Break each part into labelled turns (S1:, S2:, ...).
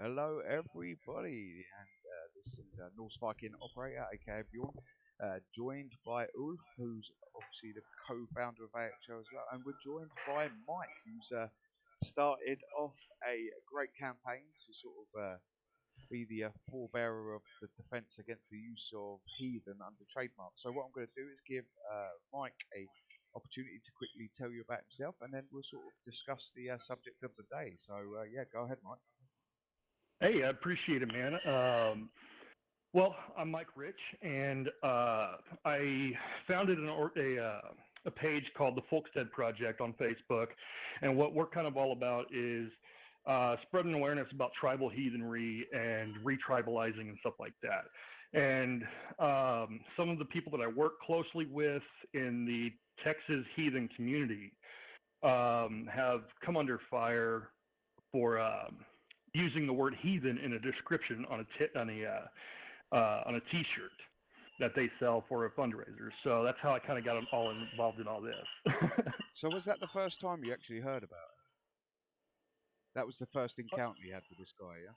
S1: Hello, everybody, and this is Norse Viking Operator, aka Bjorn, joined by Ulf, who's obviously the co-founder of AHL as well, and we're joined by Mike, who's started off a great campaign to sort of be the forebearer of the defence against the use of Heathen under trademark. So what I'm going to do is give Mike a opportunity to quickly tell you about himself, and then we'll sort of discuss the subject of the day. So yeah, go ahead, Mike.
S2: Hey, I appreciate it, man. Well, I'm Mike Rich, and I founded a page called the Folkstead Project on Facebook. And what we're kind of all about is spreading awareness about tribal heathenry and retribalizing and stuff like that. And some of the people that I work closely with in the Texas heathen community have come under fire for using the word heathen in a description on a T-shirt that they sell for a fundraiser. So that's how I kind of got all involved in all this.
S1: So was that the first time you actually heard about it? That was the first encounter you had with this guy, yeah?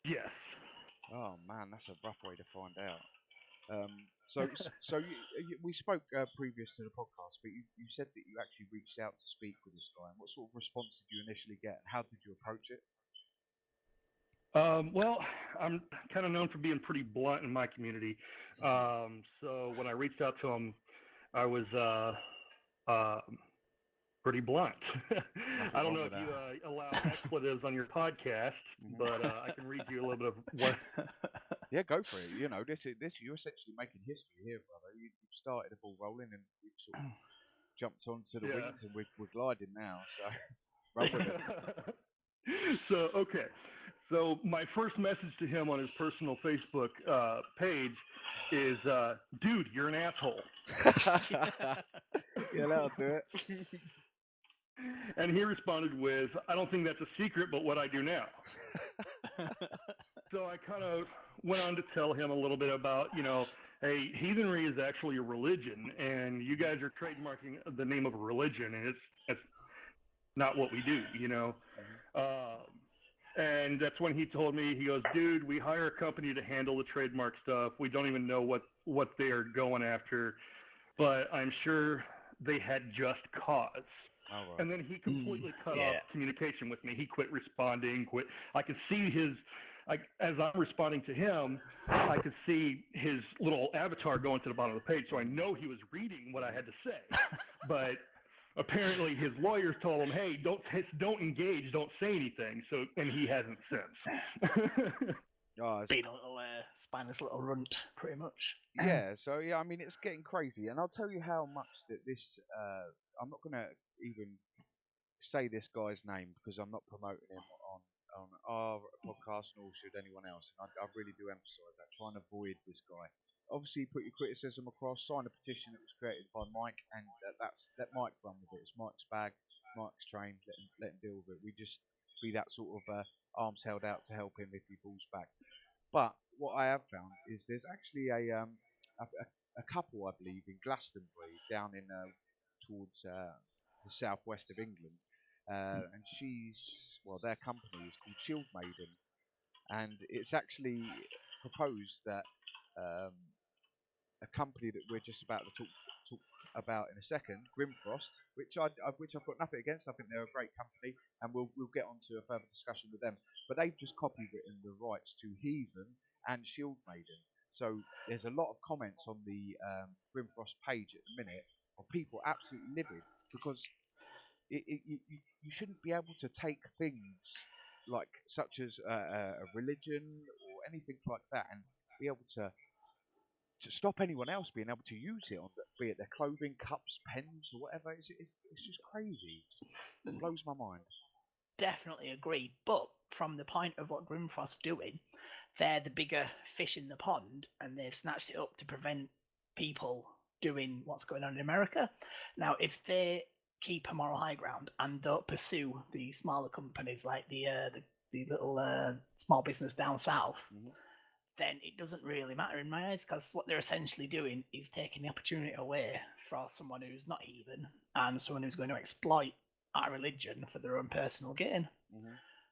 S2: Yes.
S1: Oh man, that's a rough way to find out. We spoke previous to the podcast, but you said that you actually reached out to speak with this guy. And what sort of response did you initially get, and how did you approach it?
S2: Well, I'm kind of known for being pretty blunt in my community. So when I reached out to him, I was pretty blunt. I don't know if you allow expletives on your podcast, but I can read you a little bit of what.
S1: Yeah, go for it. You know, this you're essentially making history here, brother. You've started the ball rolling, and we've sort of jumped onto the wings, and we're gliding now. So roll with it.
S2: So okay. So my first message to him on his personal Facebook page is, dude, you're an asshole.
S1: Yeah, that'll do it.
S2: And he responded with, I don't think that's a secret, but what I do now. So I kind of went on to tell him a little bit about, hey, heathenry is actually a religion, and you guys are trademarking the name of a religion, and it's not what we do, And that's when he told me, he goes, dude, we hire a company to handle the trademark stuff. We don't even know what they are going after, but I'm sure they had just cause.
S1: Right.
S2: And then he completely cut off communication with me. He quit responding, I could see as I'm responding to him, I could see his little avatar going to the bottom of the page. So I know he was reading what I had to say. But apparently his lawyers told him, hey, don't engage, don't say anything. So, and he hasn't since.
S3: Being a little spineless little runt, pretty much.
S1: Yeah, so yeah, I mean, it's getting crazy. And I'll tell you how much that this, I'm not going to even say this guy's name because I'm not promoting him on our podcast, nor should anyone else. And I really do emphasise that. Try and avoid this guy. Obviously, put your criticism across. Sign a petition that was created by Mike, and let Mike run with it. It's Mike's bag, Mike's train. Let him deal with it. We just be that sort of arms held out to help him if he falls back. But what I have found is there's actually a couple, I believe, in Glastonbury down in towards the southwest of England, and their company is called Shield Maiden, and it's actually proposed that a company that we're just about to talk about in a second, Grimfrost, which I've got nothing against. I think they're a great company, and we'll get onto a further discussion with them. But they've just copywritten the rights to Heathen and Shield Maiden. So there's a lot of comments on the Grimfrost page at the minute of people absolutely livid because you shouldn't be able to take things like such as a religion or anything like that and be able to stop anyone else being able to use it, be it their clothing, cups, pens, or whatever. It's just crazy. It blows my mind.
S3: Definitely agree. But from the point of what Grimfrost's doing, they're the bigger fish in the pond, and they've snatched it up to prevent people doing what's going on in America. Now, if they keep a moral high ground and don't pursue the smaller companies like the little small business down south, then it doesn't really matter in my eyes, because what they're essentially doing is taking the opportunity away for someone who's not heathen and someone who's going to exploit our religion for their own personal gain.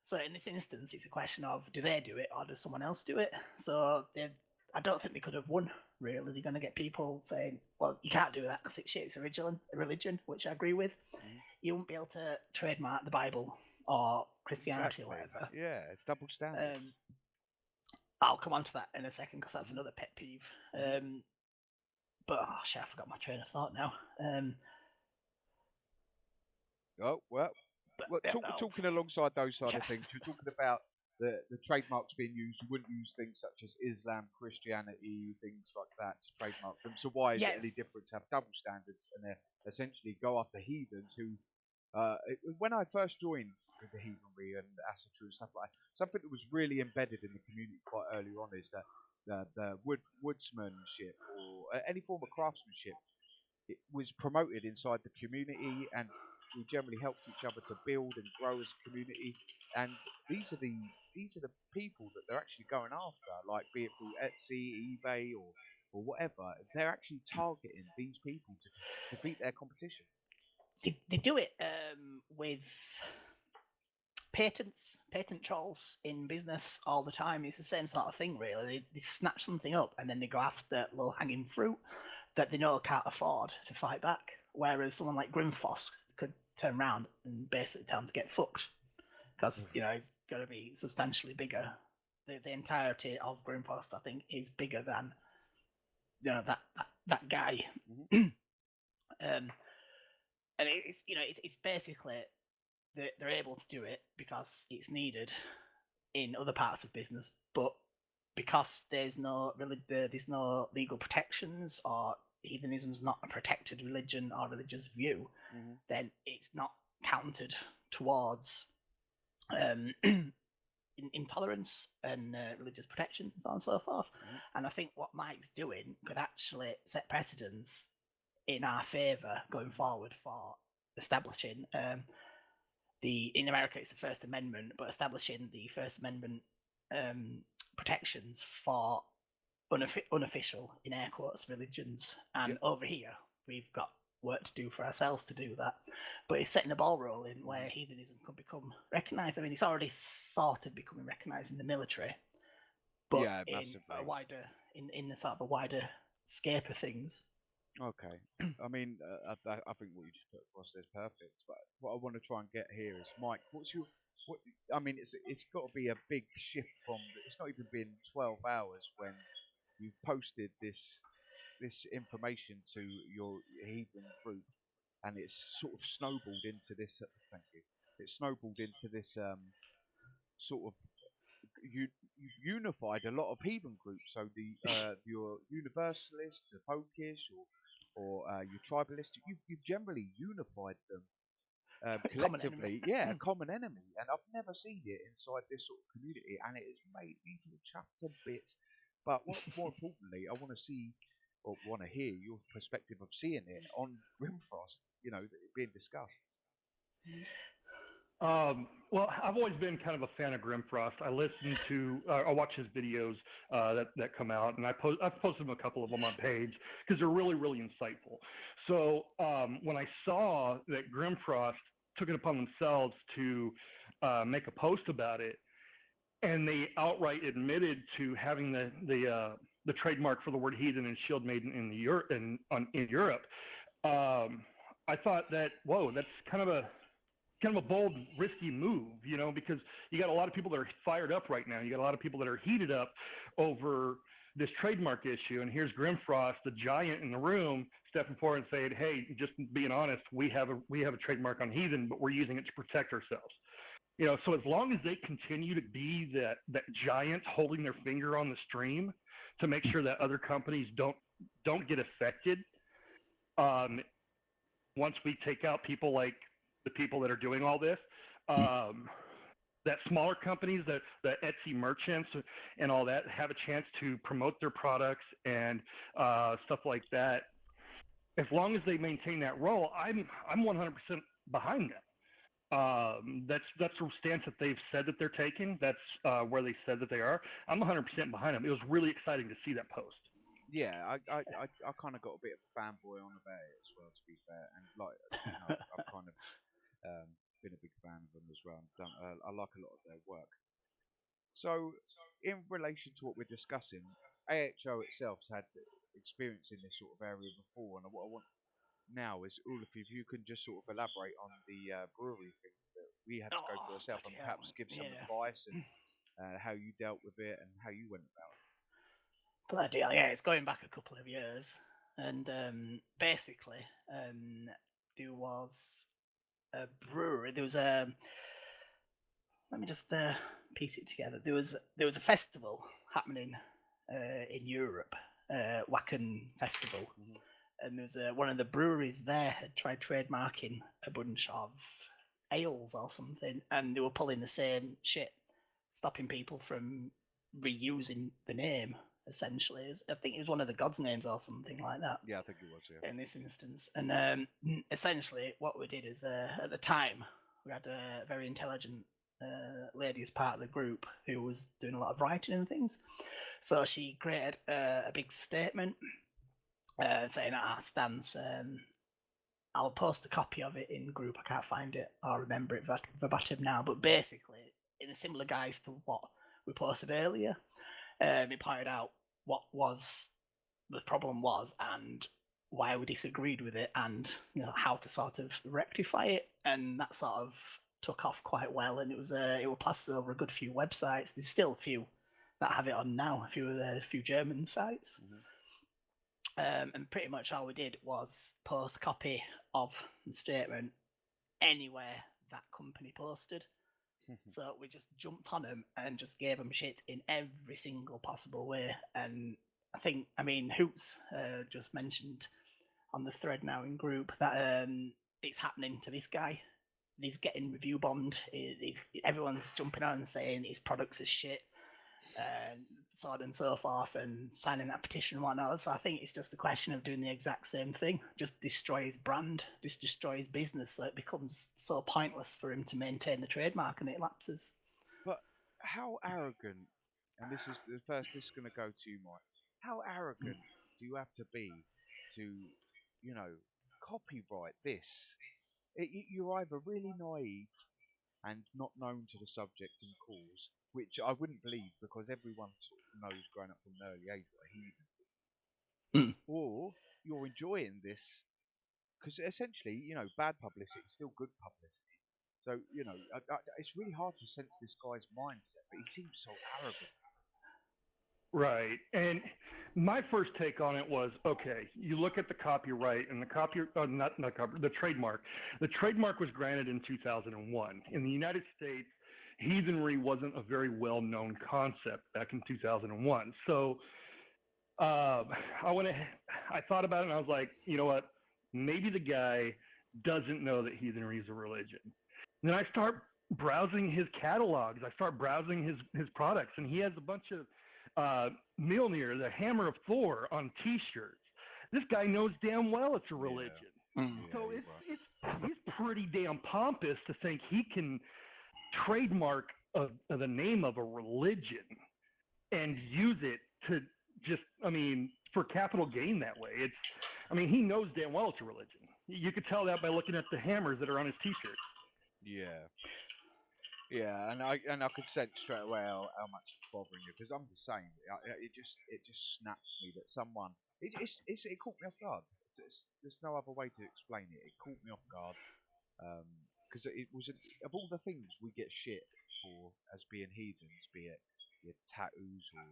S3: So in this instance, it's a question of do they do it or does someone else do it? So I don't think they could have won. Really, they're going to get people saying, "Well, you can't do that because it shapes a religion," which I agree with. You won't be able to trademark the Bible or Christianity or whatever.
S1: Yeah, it's double standards.
S3: I'll come on to that in a second because that's another pet peeve. But oh shit, I forgot my train of thought now.
S1: Talking alongside those side of things, you're talking about the trademarks being used. You wouldn't use things such as Islam, Christianity, things like that to trademark them. So why is it any different to have double standards and essentially go after heathens who? When I first joined the Heathenry and Asatru and stuff like that, something that was really embedded in the community quite early on is that the woodsmanship or any form of craftsmanship, it was promoted inside the community, and we generally helped each other to build and grow as a community. And these are the people that they're actually going after, like be it through Etsy, eBay, or whatever. They're actually targeting these people to beat their competition.
S3: They do it with patent trolls in business all the time. It's the same sort of thing, really. They snatch something up and then they go after low-hanging fruit that they know can't afford to fight back. Whereas someone like Grimfrost could turn around and basically tell them to get fucked because it's going to be substantially bigger. The entirety of Grimfrost, I think, is bigger than that guy. And it's basically they're able to do it because it's needed in other parts of business, but because there's no legal protections or heathenism's not a protected religion or religious view, then it's not counted towards intolerance and religious protections and so on and so forth. And I think what Mike's doing could actually set precedents in our favour going forward for establishing in America it's the First Amendment, but establishing the First Amendment protections for unofficial, in air quotes, religions. And over here, we've got work to do for ourselves to do that. But it's setting a ball rolling where heathenism could become recognised. I mean, it's already sort of becoming recognised in the military, but in the sort of a wider scope of things.
S1: Okay, I mean, I think what you just put across there is perfect. But what I want to try and get here is, Mike, I mean, it's got to be a big shift from. It's not even been 12 hours when you've posted this information to your Heathen group, and it's sort of snowballed into this. Thank you. It snowballed into this sort of. You've unified a lot of heathen groups. So your universalists, the folkish, or your tribalists, you've generally unified them collectively. A common enemy, and I've never seen it inside this sort of community, and it has made me feel chuffed to bits. But more importantly, I want to see or want to hear your perspective of seeing it on Grimfrost. Being discussed.
S2: Well, I've always been kind of a fan of Grimfrost. I watch his videos that come out, and I've posted a couple of them on page because they're really, really insightful. So when I saw that Grimfrost took it upon themselves to make a post about it, and they outright admitted to having the trademark for the word heathen and shield maiden in Europe, I thought that, whoa, that's kind of a bold, risky move, because you got a lot of people that are fired up right now. You got a lot of people that are heated up over this trademark issue. And here's Grimfrost, the giant in the room, stepping forward and saying, hey, just being honest, we have a trademark on heathen, but we're using it to protect ourselves. So as long as they continue to be that giant holding their finger on the stream to make sure that other companies don't get affected, once we take out people like the people that are doing all this, that smaller companies, the Etsy merchants and all that have a chance to promote their products and stuff like that. As long as they maintain that role, I'm 100% behind them. That's the stance that they've said that they're taking. That's where they said that they are. I'm 100% behind them. It was really exciting to see that post.
S1: Yeah, I kind of got a bit of a fanboy on about it as well, to be fair, and I've kind of been a big fan of them as well. And I like a lot of their work. So, in relation to what we're discussing, AHO itself has had experience in this sort of area before, and what I want now is all of you, if you can just sort of elaborate on the brewery thing that we had to go through
S3: Oh,
S1: ourselves, and
S3: bloody hell.
S1: perhaps give some
S3: Yeah.
S1: advice and how you dealt with it and how you went about
S3: Bloody hell, yeah, it's going back a couple of years. And basically, there was a brewery. There was a. Let me just piece it together. There was a festival happening in Europe, Wacken Festival,
S1: it.
S3: and there's one of the breweries there had tried trademarking a bunch of ales or something, and they were pulling the same shit, stopping people from reusing the name. Essentially, I think it was one of the gods' names or something like that.
S1: Yeah, I think it was. Yeah.
S3: In this instance, and essentially, what we did is at the time we had a very intelligent lady as part of the group who was doing a lot of writing and things. So she created a big statement saying at our stance. I'll post a copy of it in group. I can't find it or remember it verbatim now, but basically, in a similar guise to what we posted earlier, it pointed out what was the problem was and why we disagreed with it, and how to sort of rectify it, and that sort of took off quite well, and it was plastered over a good few websites. There's still a few that have it on now, a few German sites.
S1: Mm-hmm.
S3: And pretty much all we did was post a copy of the statement anywhere that company posted. So we just jumped on them and just gave them shit in every single possible way. And I mean, Hoots just mentioned on the thread now in group that it's happening to this guy. He's getting review bombed. Everyone's jumping on and saying his products are shit, and so on and so forth, and signing that petition and whatnot. So I think it's just a question of doing the exact same thing. Just destroy his brand, just destroy his business, so it becomes so pointless for him to maintain the trademark, and it lapses.
S1: But how arrogant, and this is the first, this is going to go to you, Mike. How arrogant do you have to be to, copyright this? You're either really naive and not known to the subject and cause, which I wouldn't believe because everyone sort of knows growing up from an early age what a heathen is, or you're enjoying this because essentially, bad publicity is still good publicity. So, it's really hard to sense this guy's mindset, but he seems so arrogant.
S2: Right. And my first take on it was, okay, you look at the copyright and the trademark. The trademark was granted in 2001. In the United States, heathenry wasn't a very well-known concept back in 2001. So I thought about it and I was like, you know what? Maybe the guy doesn't know that heathenry is a religion. And then I start browsing his catalogs. I start browsing his products, and he has a bunch of Mjolnir, the Hammer of Thor, on T-shirts. This guy knows damn well it's a religion.
S1: Yeah.
S2: So he's pretty damn pompous to think he can trademark the name of a religion and use it to just, for capital gain that way. He knows damn well it's a religion. You could tell that by looking at the hammers that are on his T-shirts.
S1: Yeah. Yeah, and I could sense straight away how much it's bothering you because I'm the same. It just snaps me that someone it caught me off guard. There's no other way to explain it. It caught me off guard because it was of all the things we get shit for as being heathens, be it your tattoos or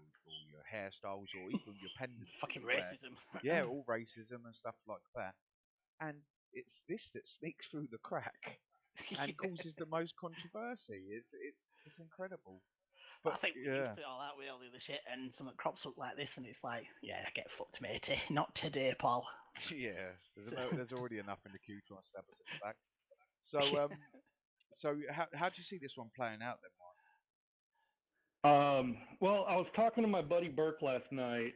S1: your hairstyles or even your pendants.
S3: Fucking racism.
S1: Yeah, all racism and stuff like that. And it's this that sneaks through the crack and causes the most controversy. It's incredible. But
S3: I think we used to all that with all the other shit, and something crops up like this, and it's like, yeah, get fucked, matey. Not today, Paul.
S1: Yeah, there's already enough in the queue trying to stab us in the back. So, so how do you see this one playing out then, Mike?
S2: Well, I was talking to my buddy Burke last night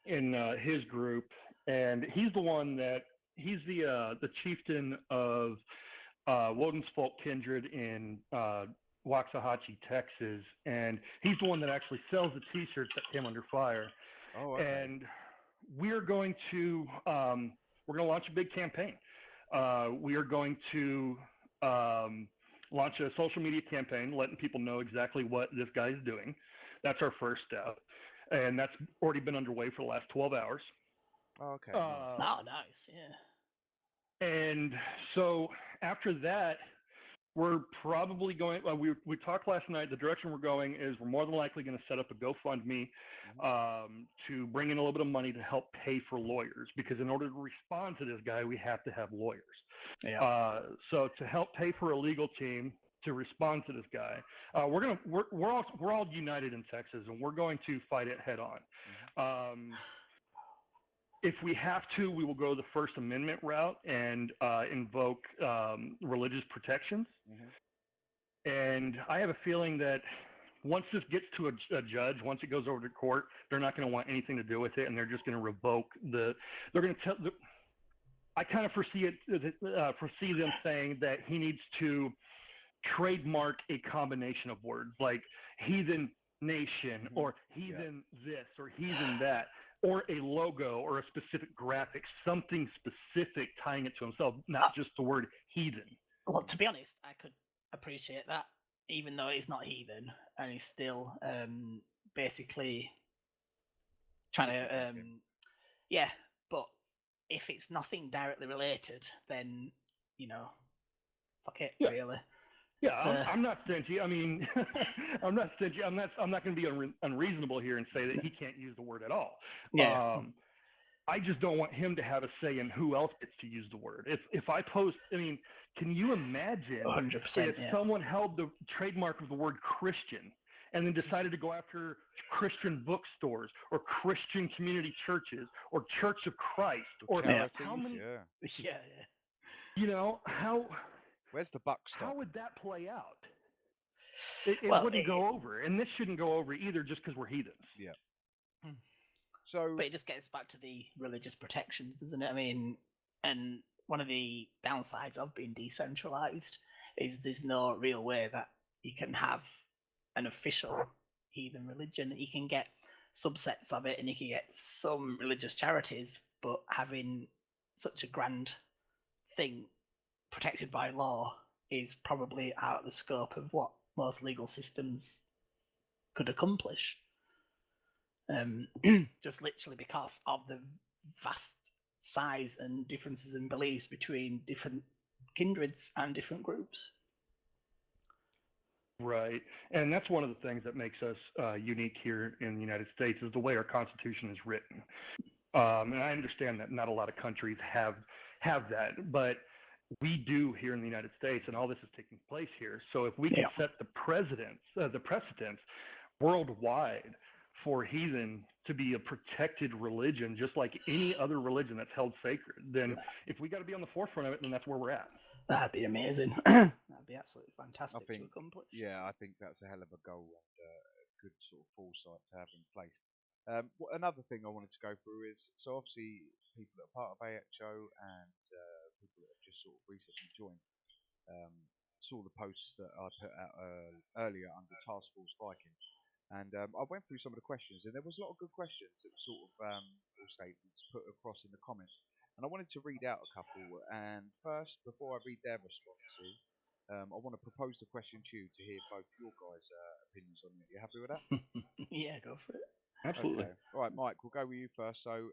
S2: in his group, and he's the one he's the chieftain of Woden's Folk Kindred in Waxahachie, Texas, and he's the one that actually sells the T-shirts that came under fire.
S1: Oh, okay.
S2: And we're going to launch a big campaign. We are going to launch a social media campaign, letting people know exactly what this guy is doing. That's our first step, and that's already been underway for the last 12 hours.
S1: Oh, okay. Nice.
S3: Oh, nice. Yeah.
S2: And so after that, we're probably going, we talked last night, the direction we're going is we're more than likely going to set up a GoFundMe to bring in a little bit of money to help pay for lawyers, because in order to respond to this guy, we have to have lawyers.
S3: Yeah.
S2: So to help pay for a legal team to respond to this guy, we're all united in Texas, and we're going to fight it head on. If we have to, we will go the First Amendment route and invoke religious protections. And I have a feeling that once this gets to a judge, once it goes over to court, they're not going to want anything to do with it, and they're just going to revoke they're going to tell, I kind of foresee them saying that he needs to trademark a combination of words like heathen nation or heathen this or heathen that, or a logo or a specific graphic, something specific tying it to himself, not just the word heathen.
S3: Well, to be honest, I could appreciate that, even though he's not heathen, and he's still basically trying to, yeah. But if it's nothing directly related, then fuck it, really.
S2: Yeah, I'm not stingy. I mean, I'm not stingy. I'm not going to be unreasonable here and say that he can't use the word at all.
S3: Yeah.
S2: I just don't want him to have a say in who else gets to use the word. If I post, I mean, can you imagine
S3: 100%,
S2: if someone held the trademark of the word Christian and then decided to go after Christian bookstores or Christian community churches or Church of Christ or how many?
S3: Yeah.
S2: How?
S1: Where's the buck stop?
S2: How would that play out? It wouldn't go over, and this shouldn't go over either, just because we're heathens.
S1: Yeah. So,
S3: but it just gets back to the religious protections, doesn't it? I mean, and one of the downsides of being decentralized is there's no real way that you can have an official heathen religion. You can get subsets of it, and you can get some religious charities, but having such a grand thing protected by law is probably out of the scope of what most legal systems could accomplish. Just literally because of the vast size and differences in beliefs between different kindreds and different groups.
S2: Right. And that's one of the things that makes us unique here in the United States is the way our Constitution is written. And I understand that not a lot of countries have that, but we do here in the United States, and all this is taking place here. So if we can set the precedence worldwide for heathen to be a protected religion, just like any other religion that's held sacred, then if we got to be on the forefront of it, then that's where we're at.
S3: That'd be amazing. That'd be absolutely fantastic to accomplish.
S1: Yeah, I think that's a hell of a goal and a good sort of foresight to have in place. Another thing I wanted to go through is, so obviously people that are part of AHO and people that have just sort of recently joined saw the posts that I put out earlier under Task Force Viking. And I went through some of the questions, and there was a lot of good questions that were sort of or statements put across in the comments. And I wanted to read out a couple. And first, before I read their responses, I want to propose the question to you to hear both your guys' opinions on it. You happy with that?
S3: Yeah, go for it.
S2: Absolutely.
S1: Okay. All right, Mike, we'll go with you first. So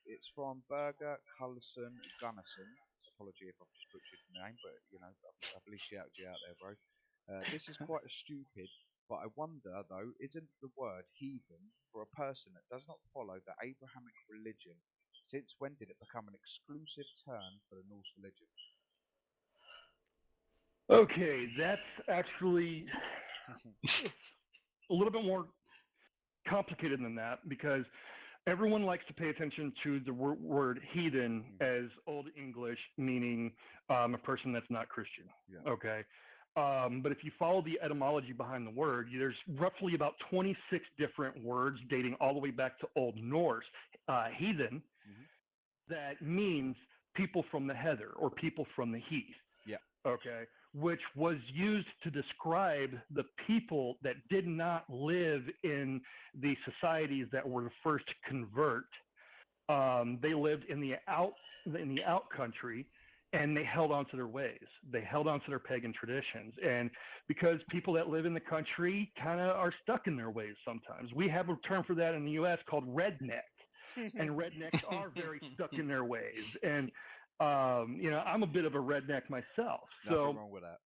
S1: it's from Berger Cullison Gunnarsson. Apology if I've just butchered the name, but I believe shouted you out there, bro. This is quite stupid, but I wonder though, isn't the word heathen for a person that does not follow the Abrahamic religion? Since when did it become an exclusive term for the Norse religion?
S2: Okay, that's actually a little bit more complicated than that, because everyone likes to pay attention to the word heathen as Old English, meaning a person that's not Christian. Yeah. Okay. But if you follow the etymology behind the word, there's roughly about 26 different words dating all the way back to Old Norse, heathen, that means people from the heather or people from the heath.
S1: Yeah.
S2: Okay. Which was used to describe the people that did not live in the societies that were the first to convert. They lived in the out country, and they held on to their ways. They held on to their pagan traditions. And because people that live in the country kind of are stuck in their ways sometimes. We have a term for that in the U.S. called redneck. And rednecks are very stuck in their ways. And, I'm a bit of a redneck myself.
S1: Nothing wrong with
S2: that.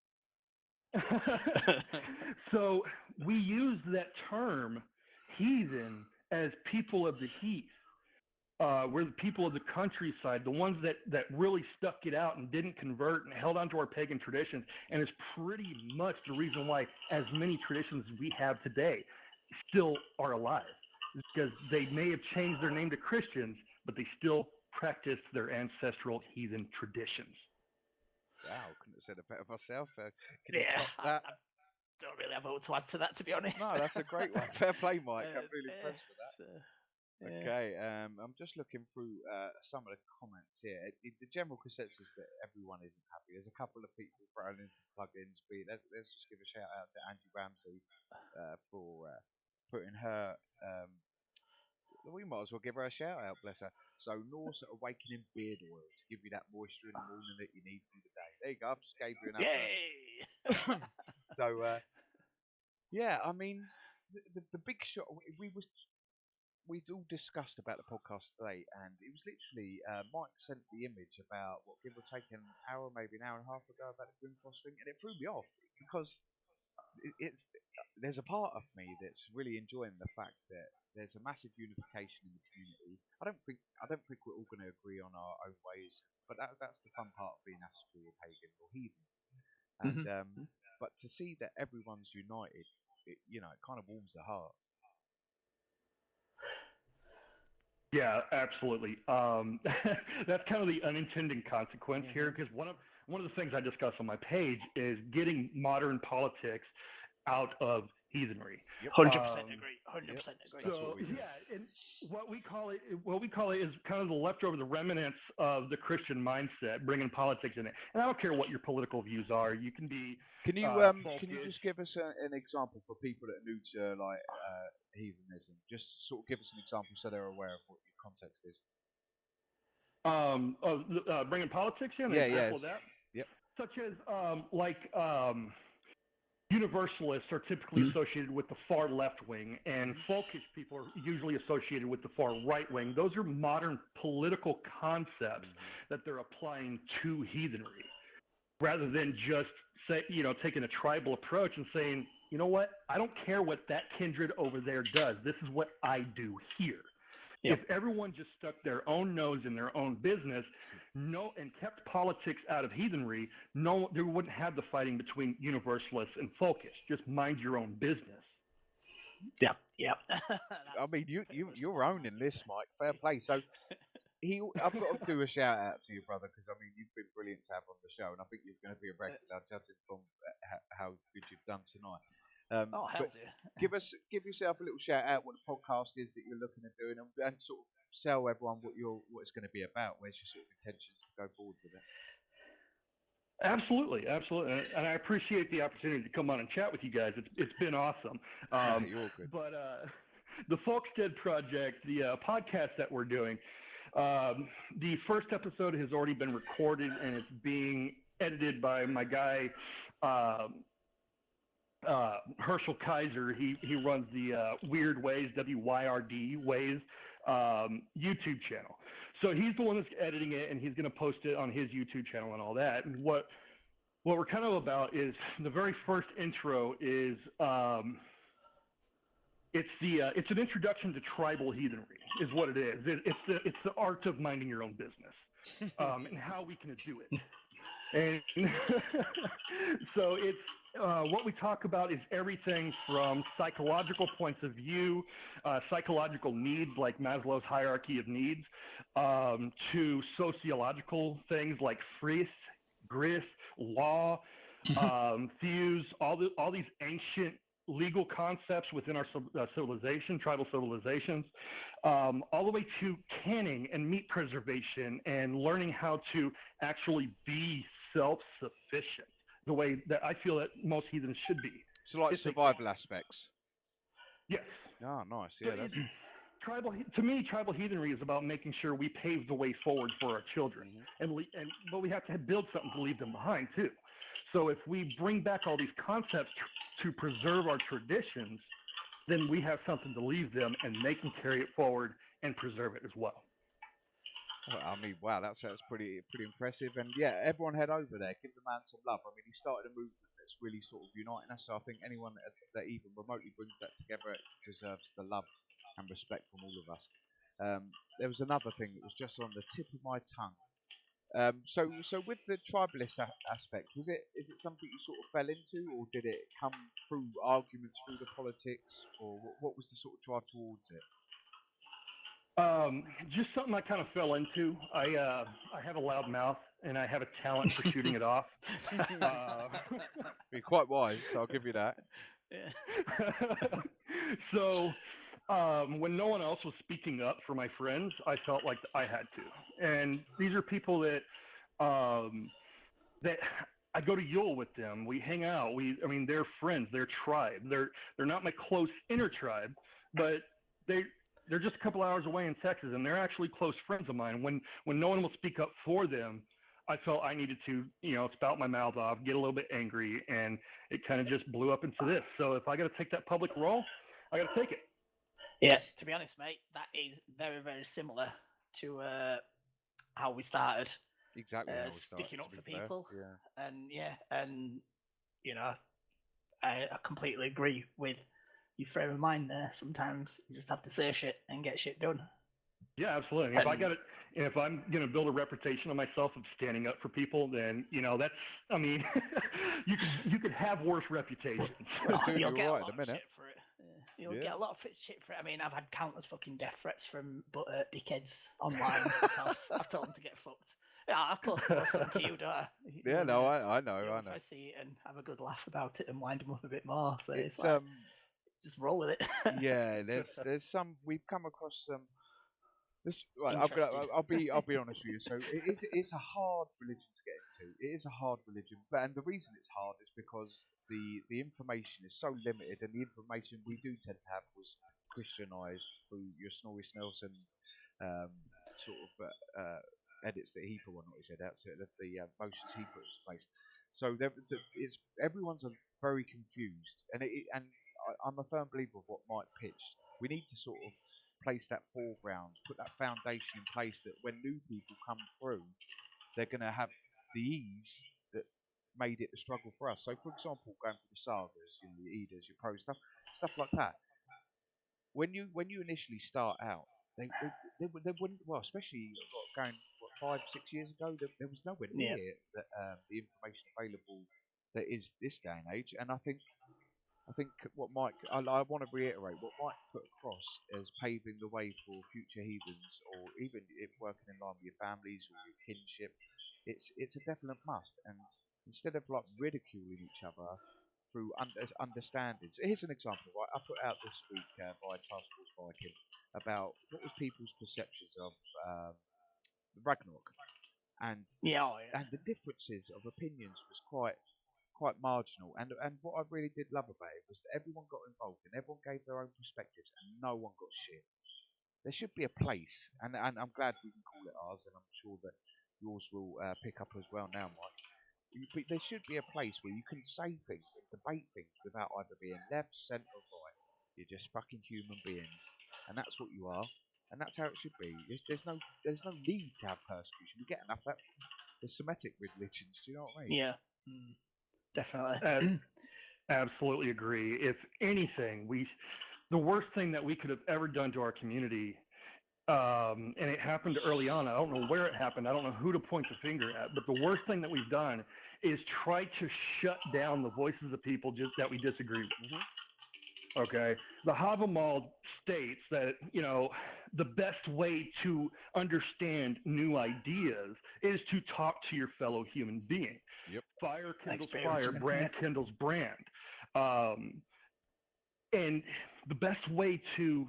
S2: So we use that term, heathen, as people of the heath. We're the people of the countryside, the ones that really stuck it out and didn't convert and held on to our pagan traditions, and is pretty much the reason why as many traditions as we have today still are alive. Because they may have changed their name to Christians, but they still practice their ancestral heathen traditions.
S1: Wow, couldn't have said it better myself. Can
S3: Yeah,
S1: you top that?
S3: I don't really have much to add to that, to be honest.
S1: No, that's a great one. Fair play, Mike. I'm really impressed with that.
S3: Yeah.
S1: Okay, I'm just looking through some of the comments here. The general consensus that everyone isn't happy. There's a couple of people throwing in some plugins. Let's just give a shout out to Angie Ramsey for putting her. We might as well give her a shout out, bless her. So Norse Awakening Beard Oil to give you that moisture in the morning that you need through the day. There you go. I just gave you an advert.
S3: Yay!
S1: So yeah, I mean the big shot. We'd all discussed about the podcast today, and it was literally Mike sent the image about give or take an hour, maybe an hour and a half ago, about the Grimfrost thing, and it threw me off because there's a part of me that's really enjoying the fact that there's a massive unification in the community. I don't think we're all going to agree on our own ways, but that's the fun part of being Asatru or pagan or heathen. And but to see that everyone's united, it kind of warms the heart.
S2: Yeah, absolutely. That's kind of the unintended consequence here, because one of the things I discuss on my page is getting modern politics out of heathenry.
S3: 100% agree. 100% agree.
S2: So, and what we call it is kind of the leftover, the remnants of the Christian mindset, bringing politics in it. And I don't care what your political views are. You can be.
S1: Can you just give us an example for people that are new to heathenism? Just sort of give us an example so they're aware of what your context is.
S2: Bringing politics in.
S1: Yeah,
S2: example of that.
S1: Yep.
S2: Such as Universalists are typically associated with the far left wing, and folkish people are usually associated with the far right wing. Those are modern political concepts that they're applying to heathenry, rather than just taking a tribal approach and saying, you know what, I don't care what that kindred over there does. This is what I do here. Yep. If everyone just stuck their own nose in their own business, and kept politics out of heathenry, there wouldn't have the fighting between Universalists and folkish. Just mind your own business.
S3: Yep.
S1: I mean, you're owning this, Mike. Fair play. So I've got to do a shout out to you, brother, because I mean you've been brilliant to have on the show, and I think you're going to be a regular, judging from how good you've done tonight.
S3: Hell
S1: yeah. Give yourself a little shout out what the podcast is that you're looking at doing, and sort of tell everyone what it's going to be about. Where's your sort of intentions to go forward with it?
S2: Absolutely, and I appreciate the opportunity to come on and chat with you guys. It's been awesome.
S1: You're all good.
S2: But the Folkstead project, the podcast that we're doing, the first episode has already been recorded and it's being edited by my guy. Herschel Kaiser, he runs the Weird Ways, WYRD Ways YouTube channel. So he's the one that's editing it, and he's going to post it on his YouTube channel and all that. And what we're kind of about is the very first intro is it's an introduction to tribal heathenry is what it is. It's the art of minding your own business and how we can do it. And so it's what we talk about is everything from psychological points of view, psychological needs like Maslow's hierarchy of needs, to sociological things like Frieth, Grith, law, thews, all these ancient legal concepts within our civilization, tribal civilizations, all the way to canning and meat preservation and learning how to actually be self-sufficient, the way that I feel that most heathens should be.
S1: So like survival aspects?
S2: Yes.
S1: Oh, nice. Yeah,
S2: to me, tribal heathenry is about making sure we pave the way forward for our children, but we have to build something to leave them behind too. So if we bring back all these concepts to preserve our traditions, then we have something to leave them, and they can carry it forward and preserve it as well.
S1: Well, I mean, wow, that's pretty impressive. And yeah, everyone head over there, give the man some love. I mean, he started a movement that's really sort of uniting us. So I think anyone that even remotely brings that together deserves the love and respect from all of us. There was another thing that was just on the tip of my tongue. So with the tribalist aspect, is it something you sort of fell into, or did it come through arguments through the politics, or what was the sort of drive towards it?
S2: Just something I kind of fell into. I have a loud mouth, and I have a talent for shooting it off.
S1: You're quite wise, so I'll give you that.
S2: Yeah. So when no one else was speaking up for my friends, I felt like I had to. And these are people that that I go to Yule with them. We hang out. They're friends. They're tribe. They're not my close inner tribe, but they're just a couple hours away in Texas, and they're actually close friends of mine. When no one will speak up for them, I felt I needed to, spout my mouth off, get a little bit angry, and it kind of just blew up into this. So if I got to take that public role, I got to take it.
S3: Yeah, to be honest, mate, that is very, very similar to how we started.
S1: Exactly.
S3: Sticking up for people.
S1: Yeah.
S3: And I completely agree with your frame of mind there. Sometimes you just have to say shit and get shit done.
S2: Yeah, absolutely. If I'm going to build a reputation of myself of standing up for people, then that's. I mean, you could have worse reputations.
S3: You'll get a lot of shit for it. You'll get a lot of shit for it. I mean, I've had countless fucking death threats from dickheads online because I've told them to get fucked. Yeah, of course, I'll send to you, don't I?
S1: Yeah, no, I know.
S3: I see it and have a good laugh about it and wind them up a bit more. So it's like, just roll with it.
S1: Yeah, there's some we've come across some. Right, I'll be honest with you. So it's a hard religion to get into. It is a hard religion, and the reason it's hard is because the information is so limited, and the information we do tend to have was Christianized through your Snorri Snelson sort of edits that he put on what he said out, so the motions he put into place. So everyone's very confused, and I'm a firm believer of what Mike pitched. We need to sort of place that foreground, put that foundation in place that when new people come through, they're going to have the ease that made it the struggle for us. So, for example, going through the sagas, your Eddas, your Pro stuff like that. When you initially start out, they wouldn't. Well, especially going 5-6 years ago, there was nowhere near the information available that is this day and age. And I think what Mike, I want to reiterate what Mike put across as paving the way for future heathens, or even if working in line with your families or your kinship. It's a definite must. And instead of like ridiculing each other through understandings, here's an example. Right, I put out this week by Task Force Viking about what was people's perceptions of Ragnarok, and the differences of opinions was quite marginal, and what I really did love about it was that everyone got involved and everyone gave their own perspectives and no one got shit. There should be a place, and I'm glad we can call it ours, and I'm sure that yours will pick up as well now, Mike. But there should be a place where you can say things and debate things without either being left, centre, or right. You're just fucking human beings, and that's what you are, and that's how it should be. There's no need to have persecution. We get enough of that from the Semitic religions. Do you know what I mean?
S3: Yeah. Definitely.
S2: Absolutely agree. If anything, the worst thing that we could have ever done to our community, and it happened early on. I don't know where it happened. I don't know who to point the finger at. But the worst thing that we've done is try to shut down the voices of people that we disagree with. Mm-hmm. Okay, the Havamal states that the best way to understand new ideas is to talk to your fellow human being.
S1: Yep.
S2: Fire kindles fire, brand kindles brand, and the best way to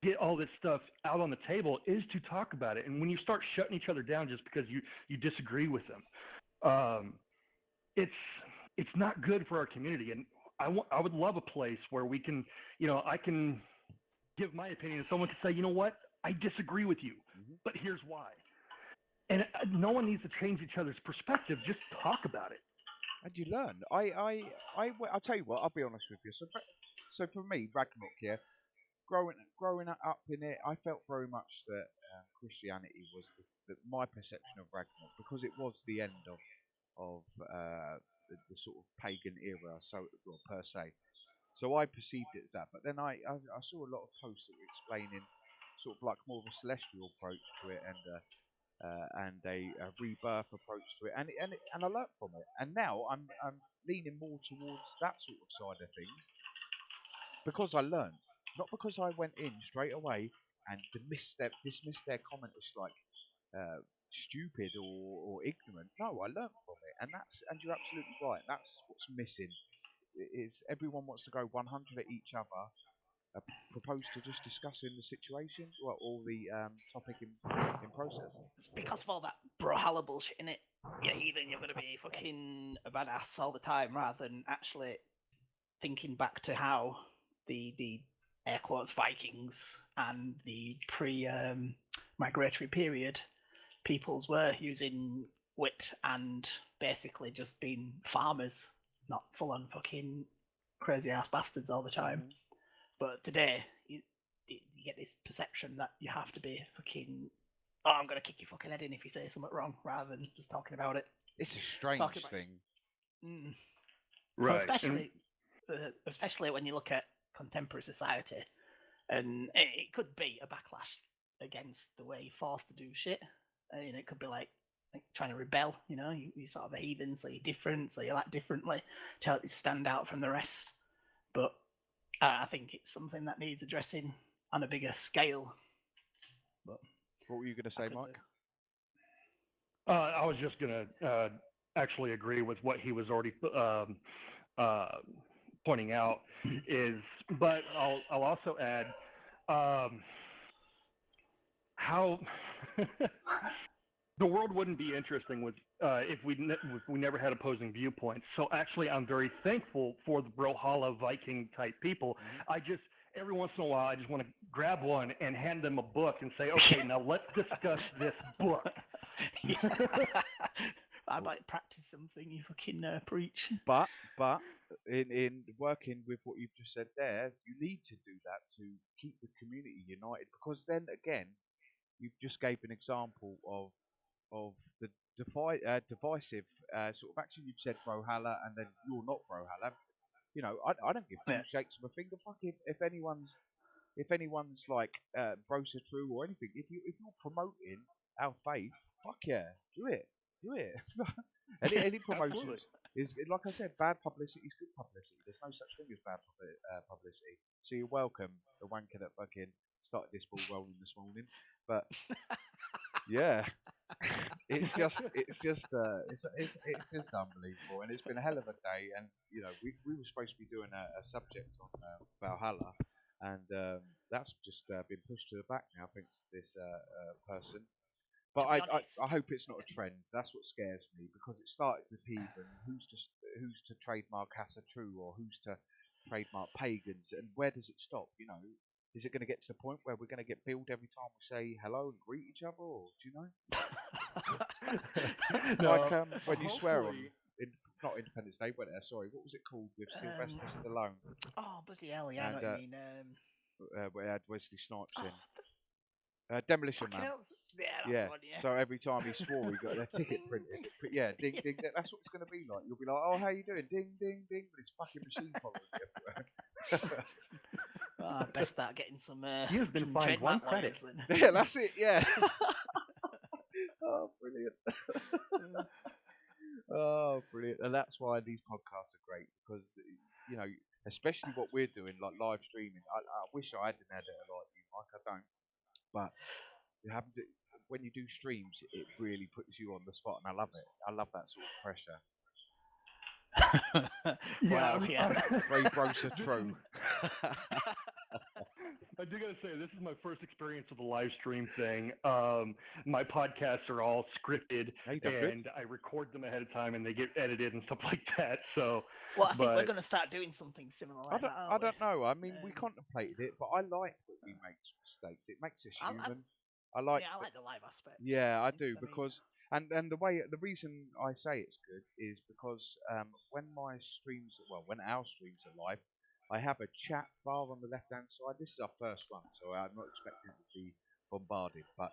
S2: get all this stuff out on the table is to talk about it. And when you start shutting each other down just because you disagree with them, it's not good for our community. And I would love a place where we can, I can give my opinion, and someone could say, you know what, I disagree with you, but here's why. And no one needs to change each other's perspective. Just talk about it.
S1: And you learn. I'll tell you what. I'll be honest with you. So for me, Ragnarok, yeah, growing up in it, I felt very much that Christianity was my perception of Ragnarok, because it was the end of the sort of pagan era, so well, per se. So I perceived it as that. But then I saw a lot of posts that were explaining sort of like more of a celestial approach to it, and a rebirth approach to it, and I learnt from it. And now I'm leaning more towards that sort of side of things, because I learned, not because I went in straight away and dismissed their comment as like stupid or ignorant. No, I learnt from it, and you're absolutely right. That's what's missing. Is everyone wants to go 100 at each other, propose to just discussing the situation or the topic in process.
S3: It's because of all that brawler bullshit in it. Yeah, Heathen, you're going to be fucking a badass all the time, rather than actually thinking back to how the air quotes Vikings and the pre-migratory period peoples were using wit and basically just being farmers, not full-on fucking crazy-ass bastards all the time. But today, you get this perception that you have to be fucking, oh, I'm going to kick your fucking head in if you say something wrong, rather than just talking about it.
S1: It's a strange thing.
S2: Right.
S3: Especially when you look at contemporary society, and it could be a backlash against the way you're forced to do shit. It could be like trying to rebel. You're sort of a heathen, so you're different, so you act differently to help you stand out from the rest. But I think it's something that needs addressing on a bigger scale. But
S1: what were you going to say, Mike?
S2: I was just going to actually agree with what he was already pointing out. But I'll also add how the world wouldn't be interesting if we never had opposing viewpoints. So actually, I'm very thankful for the Brawlhalla Viking type people. Every once in a while, I just want to grab one and hand them a book and say, okay, now let's discuss this book.
S3: I might practice something you fucking preach.
S1: But in working with what you've just said there, you need to do that to keep the community united, because then again, you just gave an example of the divisive sort of action. You've said Brawlhalla, and then you're not Brawlhalla. I don't give two shakes of a finger. Fuck if anyone's like Asatru or anything. If you're promoting our faith, fuck yeah, do it. Any promotions is, like I said, bad publicity is good publicity. There's no such thing as bad publicity. So you're welcome, the wanker that fucking started this ball rolling this morning. But yeah, it's just unbelievable, and it's been a hell of a day. And we were supposed to be doing a subject on Valhalla, and that's just been pushed to the back now thanks to this person. But I hope it's not a trend. That's what scares me, because it started with Heathen. Who's to trademark Asatru, or who's to trademark pagans, and where does it stop? Is it going to get to the point where we're going to get billed every time we say hello and greet each other, or do you know? Like when you swear on not Independence Day, but sorry, what was it called with Sylvester Stallone?
S3: Oh bloody hell, yeah, I know what you mean.
S1: We had Wesley Snipes in. Demolition Man.
S3: Yeah, that's the one, yeah.
S1: So every time he swore, he got their ticket printed. But yeah, ding, ding. That's what it's going to be like. You'll be like, oh, how you doing? Ding, ding, ding. But it's fucking machine following everywhere.
S3: Best start getting some.
S2: You've been fined one credit.
S1: Yeah, that's it. Yeah. Oh, brilliant. Oh, brilliant. And that's why these podcasts are great, because especially what we're doing, like live streaming. I wish I had an editor like you, Mike. I don't. But you have to, when you do streams, it really puts you on the spot, and I love it. I love that sort of pressure.
S2: Yeah,
S1: Ray Brosa true.
S2: do gotta say, this is my first experience with the live stream thing. My podcasts are all scripted,
S1: Hey, that's good.
S2: and I record them ahead of time, and they get edited and stuff like that. So,
S3: Well, I think we're
S2: but
S3: going to start doing something similar
S1: I
S3: like
S1: don't,
S3: that,
S1: I
S3: aren't we?
S1: don't know. I mean, we
S3: Um,
S1: contemplated it, but I like that we make mistakes. It makes us
S3: I
S1: human. I like
S3: yeah, I
S1: that.
S3: like the live aspect.
S1: Yeah, I
S3: It's,
S1: do
S3: I mean,
S1: because and the reason I say it's good is because when my streams, well, when our streams are live, I have a chat bar on the left hand side. This is our first one, so I'm not expecting to be bombarded. But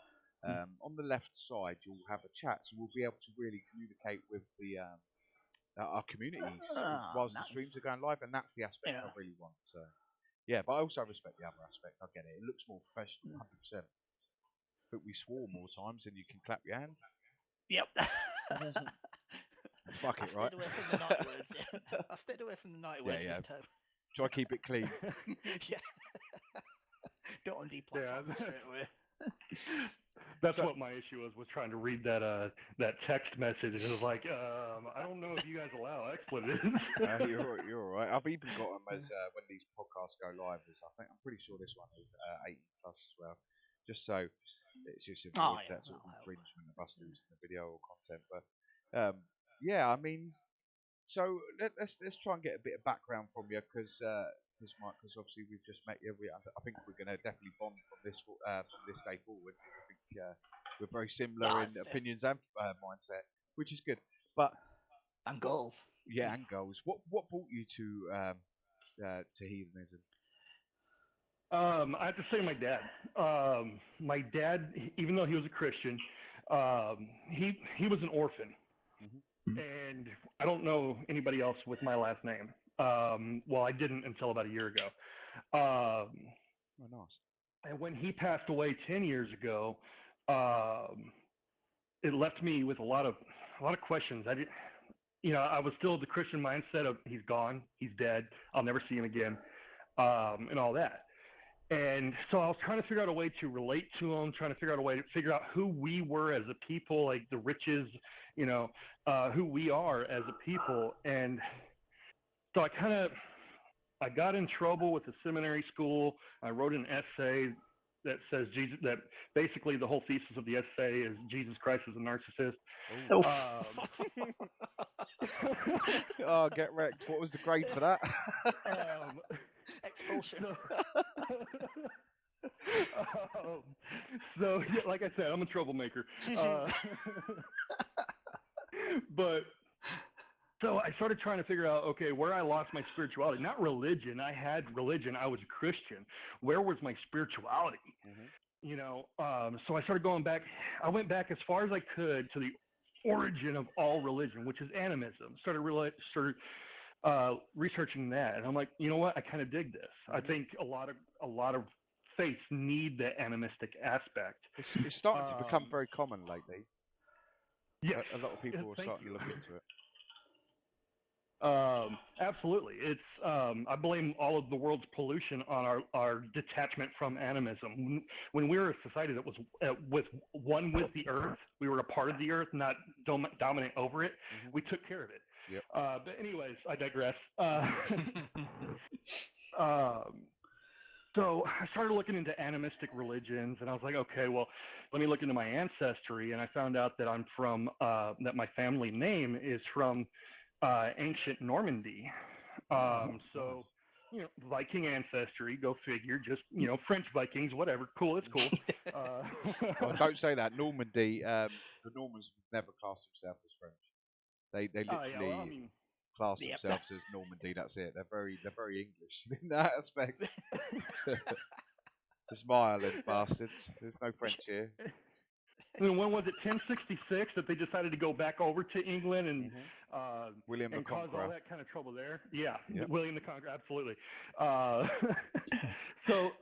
S1: on the left side, you'll have a chat, so we'll be able to really communicate with the our communities whilst the streams
S3: nice.
S1: are going live, and that's the aspect I
S3: Yeah.
S1: really want. So yeah, but I also respect the other aspect. I get it. It looks more professional, 100%. But we swore more times than you can clap your hands.
S3: Yep.
S1: Fuck
S3: I've
S1: it, right?
S3: stayed away from the naughty words. Yeah. I've stayed away from the naughty words
S1: Yeah.
S3: this time.
S1: Try to keep it clean.
S3: Yeah. Don't want to deplatform straight away.
S2: that's
S1: So-
S2: what my issue was trying to read that text message, and it was like, I don't know if you guys allow expletives.
S1: You're all right. I've even got them as when these podcasts go live. I'm pretty sure this one is 18 plus as well. Just so it's just avoids that sort of
S3: that'll help.
S1: infringement of us losing the video or content. But yeah, I mean, so let's try and get a bit of background from you because obviously we've just met you. I think we're going to definitely bond from this day forward. I think we're very similar in
S3: Yes.
S1: opinions and mindset, which is good. But
S3: And goals.
S1: yeah, and goals. What brought you to heathenism?
S2: I have to say my dad. My dad, even though he was a Christian, he was an orphan, and I don't know anybody else with my last name. Well, I didn't until about a year ago.
S1: Oh, nice.
S2: And when he passed away 10 years ago, it left me with a lot of questions. I was still the Christian mindset of he's gone, he's dead, I'll never see him again, and all that. And so I was trying to figure out a way to relate to him, trying to figure out a way to figure out who we were as a people, like the riches, who we are as a people. And so I got in trouble with the seminary school. I wrote an essay that says Jesus, that basically the whole thesis of the essay is Jesus Christ is a narcissist.
S1: Oh, get wrecked. What was the grade for that?
S3: Expulsion.
S2: So, yeah, like I said, I'm a troublemaker. But so I started trying to figure out, okay, where I lost my spirituality. Not religion. I had religion. I was a Christian. Where was my spirituality? So I started going back. I went back as far as I could to the origin of all religion, which is animism. Started researching that, and I'm like, you know what? I kind of dig this. I think a lot of faiths need the animistic aspect.
S1: It's starting to become very common lately.
S2: Yes,
S1: a lot of people are starting to look into it.
S2: Absolutely. It's I blame all of the world's pollution on our detachment from animism. When we were a society that was with the earth, we were a part of the earth, not dominant over it. We took care of it.
S1: Yep.
S2: But anyways, I digress. So I started looking into animistic religions, and I was like, okay, well, let me look into my ancestry, and I found out that I'm from that my family name is from ancient Normandy. So, Viking ancestry, go figure, just, French Vikings, whatever. Cool, it's cool.
S1: Oh, don't say that. Normandy, the Normans never classed themselves as French. They literally class themselves as Normandy, that's it. They're very English in that aspect. The smiling bastards. There's no French here.
S2: And when was it, 1066, that they decided to go back over to England and
S1: William the
S2: cause
S1: Conqueror.
S2: all that kind of trouble there? Yeah,
S1: Yep.
S2: William the Conqueror, absolutely. So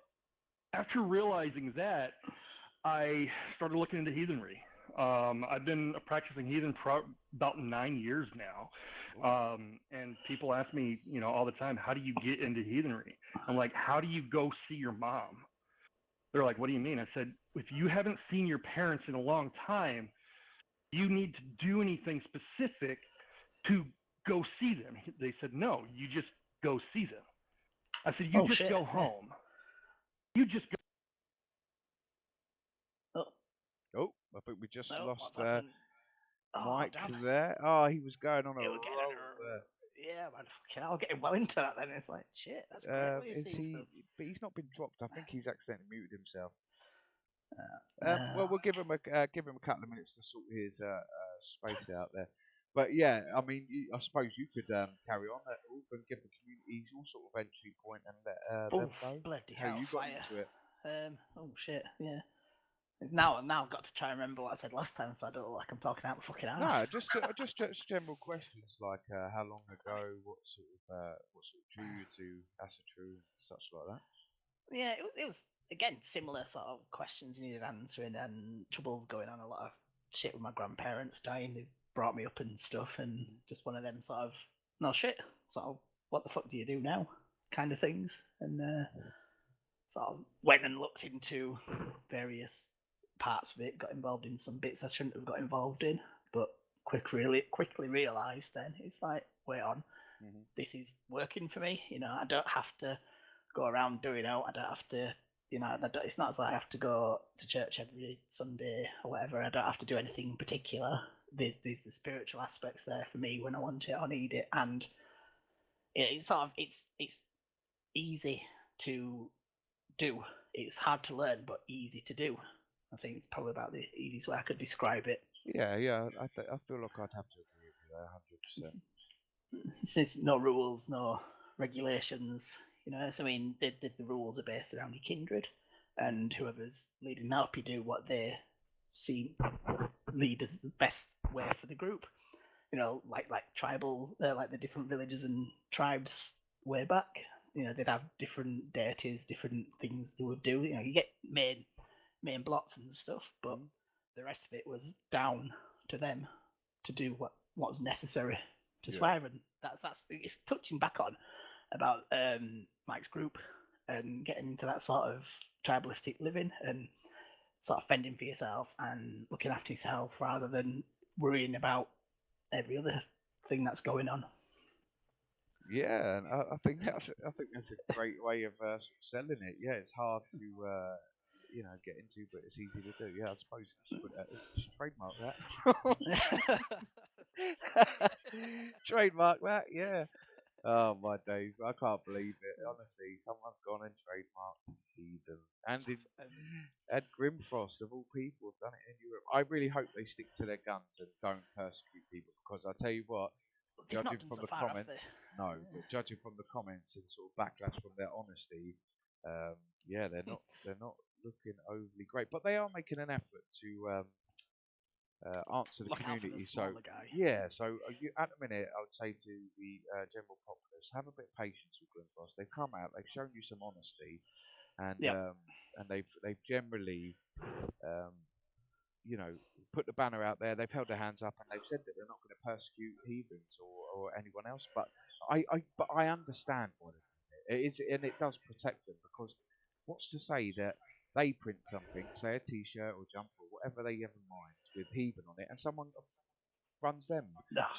S2: after realizing that, I started looking into heathenry. I've been practicing heathen for about 9 years now. And people ask me, all the time, how do you get into heathenry? I'm like, how do you go see your mom? They're like, what do you mean? I said, if you haven't seen your parents in a long time, you need to do anything specific to go see them. They said, no, you just go see them. I said, you just go home. You just
S1: Oh, I think we just
S3: No,
S1: lost
S3: what's happened? Oh,
S1: Mike
S3: damn.
S1: there. Oh, he was going on a
S3: It was getting
S1: roll there.
S3: Yeah, man, fucking hell, getting well into that then. It's like, shit, that's great. What are you
S1: Is
S3: seeing
S1: he?
S3: stuff?
S1: But he's not been dropped. I think he's accidentally muted himself.
S3: Uh,
S1: Well, we'll give him a couple of minutes to sort his space out there. But yeah, I mean, I suppose you could carry on and give the community your sort of entry point and let them know
S3: bloody
S1: how
S3: hell,
S1: you got
S3: fire.
S1: into it.
S3: Oh shit, yeah. It's now I've got to try and remember what I said last time, so I don't look like I'm talking out my fucking ass.
S1: No, just general questions like how long ago, what sort of drew you to Asatru and such like that.
S3: Yeah, it was again similar sort of questions you needed answering and troubles going on. A lot of shit with my grandparents dying. They brought me up and stuff, and just one of them sort of no shit, sort of what the fuck do you do now, kind of things, and sort of went and looked into various parts of it. Got involved in some bits I shouldn't have got involved in, but quickly realised then it's like wait on, this is working for me. You know, I don't have to go around doing out. I don't have to, you know, it's not as I have to go to church every Sunday or whatever. I don't have to do anything in particular. There's the spiritual aspects there for me when I want it, I need it, and it's sort of it's easy to do. It's hard to learn, but easy to do. I think it's probably about the easiest way I could describe it.
S1: Yeah, I feel like I'd have to agree with you there, 100%.
S3: Since no rules, no regulations, you know. So I mean, the rules are based around your kindred, and whoever's leading the up, you do what they see lead as the best way for the group. You know, like tribal, like the different villages and tribes way back. You know, they'd have different deities, different things they would do. You know, you get main blocks and stuff, but the rest of it was down to them to do what was necessary to survive. And that's it's touching back on about Mike's group and getting into that sort of tribalistic living and sort of fending for yourself and looking after yourself rather than worrying about every other thing that's going on.
S1: Yeah, and I think that's a great way of sort of selling it. Yeah, it's hard to get into, but it's easy to do. Yeah, I suppose you should trademark that. Trademark that, yeah. Oh my days, I can't believe it. Honestly, someone's gone and trademarked Heathen and Grimfrost of all people have done it in Europe. I really hope they stick to their guns and don't persecute people because I tell you what,
S3: They've
S1: judging
S3: not done
S1: from
S3: so
S1: the
S3: far,
S1: comments, no, but judging from the comments and sort of backlash from their honesty, yeah, they're not looking overly great, but they are making an effort to answer the
S3: Look out for
S1: community.
S3: the smaller guy.
S1: Yeah, so at the minute, I would say to the general populace, have a bit of patience with Grimfrost. They've come out, they've shown you some honesty, and they've generally put the banner out there. They've held their hands up and they've said that they're not going to persecute heathens or anyone else. But I understand why they're doing it. It is, and it does protect them because what's to say that they print something, say a T-shirt or jumper or whatever they have in mind with heathen on it, and someone runs them,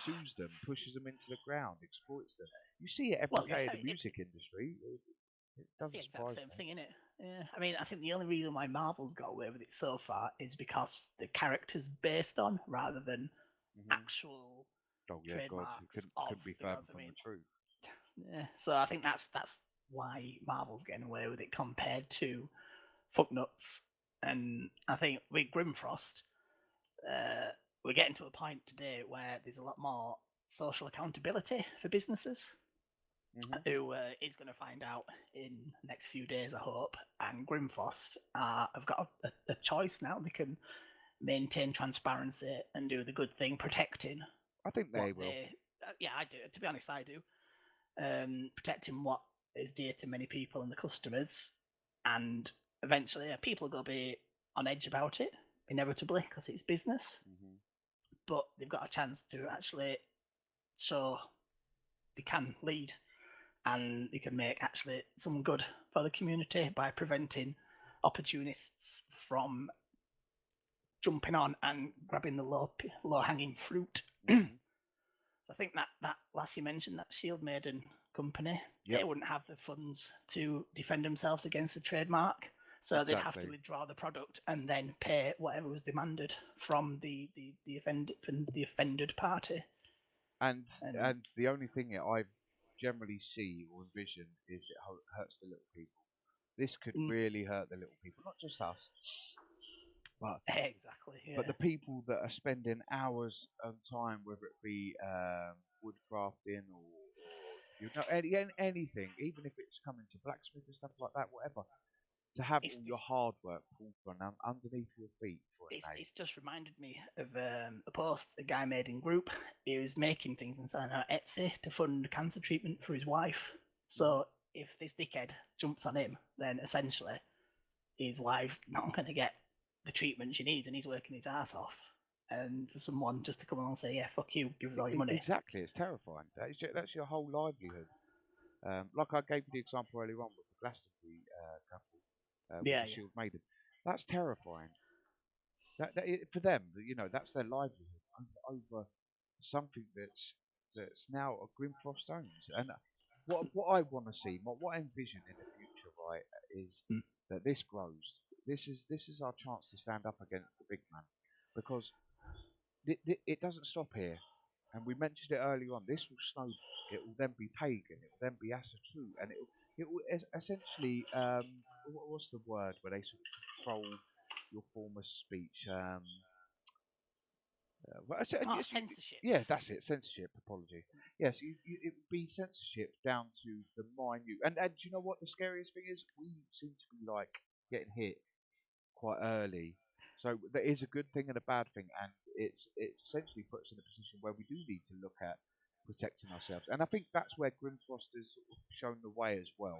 S1: sues them, pushes them into the ground, exploits them. You see it every day in the music industry. It
S3: it's
S1: doesn't
S3: the exact same
S1: me.
S3: thing, isn't it? Yeah. I mean, I think the only reason why Marvel's got away with it so far is because the character's based on rather than actual trademarks.
S1: Couldn't be further from the truth.
S3: Yeah. So I think that's why Marvel's getting away with it compared to Fucknuts. And I think with Grimfrost, we're getting to a point today where there's a lot more social accountability for businesses. Who is going to find out in the next few days, I hope. And Grimfrost have got a choice now. They can maintain transparency and do the good thing, protecting.
S1: I think they will.
S3: Yeah, I do. To be honest, I do. Protecting what is dear to many people and the customers. And eventually, people are going to be on edge about it, inevitably, because it's business. But they've got a chance to actually show they can lead. And you can make actually some good for the community by preventing opportunists from jumping on and grabbing the low hanging fruit. So I think that lass you mentioned, that shield maiden company.
S1: Yep.
S3: They wouldn't have the funds to defend themselves against the trademark, so they'd have to
S1: Exactly.
S3: withdraw the product and then pay whatever was demanded from the offended party.
S1: And the only thing that I generally see or envision is it hurts the little people. This could really hurt the little people, not just us, but
S3: Exactly. Yeah.
S1: the people that are spending hours of time, whether it be woodcrafting or anything, even if it's coming to blacksmith and stuff like that, whatever, to have all your hard work pulled from underneath your feet for a day.
S3: It's just reminded me of a post a guy made in group. He was making things and selling on Etsy to fund cancer treatment for his wife. So if this dickhead jumps on him, then essentially his wife's not going to get the treatment she needs, and he's working his ass off. And for someone just to come along and say, "Yeah, fuck you, give us all your money."
S1: Exactly, it's terrifying. That's your whole livelihood. Like I gave you the example earlier on with the Glastonbury couple, with the Shield Maiden. That's terrifying. For them, that's their livelihood over something that's now a Grimfrost owns. And what I want to see, what I envision in the future, right, is that this grows. This is our chance to stand up against the big man, because it doesn't stop here. And we mentioned it earlier on. This will snowball. It will then be pagan. It will then be Asatru, and it will essentially what's the word where they sort of control your form of speech?
S3: Censorship.
S1: Yeah, that's it. Censorship. Apology. Yes, it would be censorship down to the minute. And do you know what the scariest thing is? We seem to be like getting hit quite early. So there is a good thing and a bad thing, and it's essentially put us in a position where we do need to look at protecting ourselves. And I think that's where Grimfrost has sort of shown the way as well.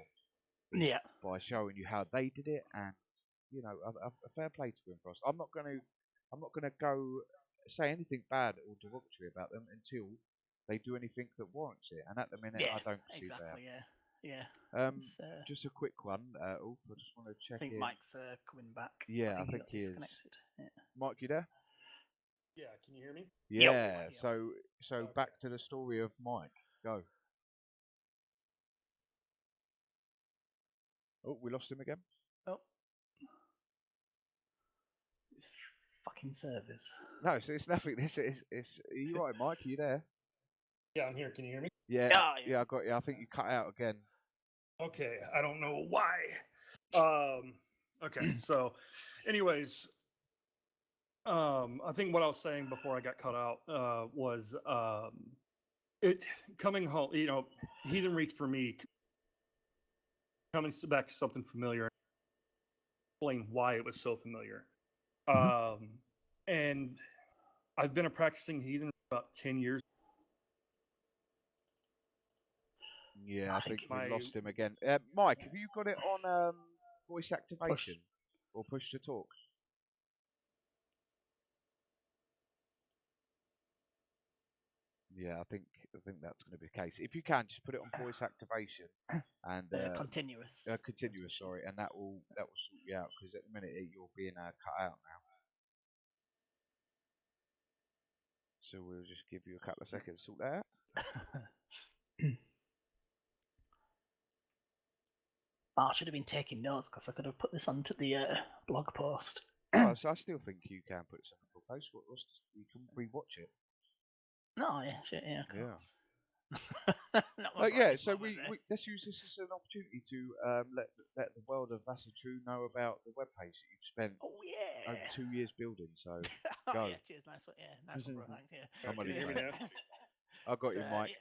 S3: Yeah.
S1: By showing you how they did it, and a fair play to Grimfrost. I'm not gonna go say anything bad or derogatory about them until they do anything that warrants it. And at the minute, I don't see
S3: exactly,
S1: that.
S3: Yeah.
S1: Just a quick one. I just want to check.
S3: I think
S1: in.
S3: Mike's coming back.
S1: Yeah, I think he is.
S3: Yeah.
S1: Mike, you there?
S2: Yeah, can you hear me?
S1: Yeah.
S3: Yep.
S1: So
S2: Okay.
S1: back to the story of Mike. Go. Oh, we lost him again.
S3: Oh. It's fucking servers.
S1: No, it's nothing. Are you right, Mike? Are you there?
S2: Yeah, I'm here. Can you hear me?
S1: Yeah.
S3: Oh,
S1: Yeah, I got you. I think you cut out again.
S2: Okay, I don't know why. Okay, so anyways, I think what I was saying before I got cut out was it coming home, Heathen Reach for me, coming back to something familiar, explain why it was so familiar. And I've been a practicing Heathen for about 10 years.
S1: Yeah, I think we lost him again. Mike, have you got it on voice activation or push to talk? Yeah, I think that's going to be the case. If you can, just put it on voice activation and
S3: continuous.
S1: Continuous, sorry, and that will sort you out, because at the minute you're being cut out now. So we'll just give you a couple of seconds to sort that out.
S3: I should have been taking notes, because I could have put this onto the blog post.
S1: So I still think you can put something on the post. You can rewatch it.
S3: No, yeah, shit, yeah, of course.
S1: So let's use this as an opportunity to let the world of Asatru know about the webpage that you've spent over 2 years building. So go.
S3: Yeah, cheers, nice one. Yeah, nice one, bro. Thanks. Yeah.
S1: I'm only
S2: Can you hear me
S1: playing.
S2: now?
S1: I got you, Mike.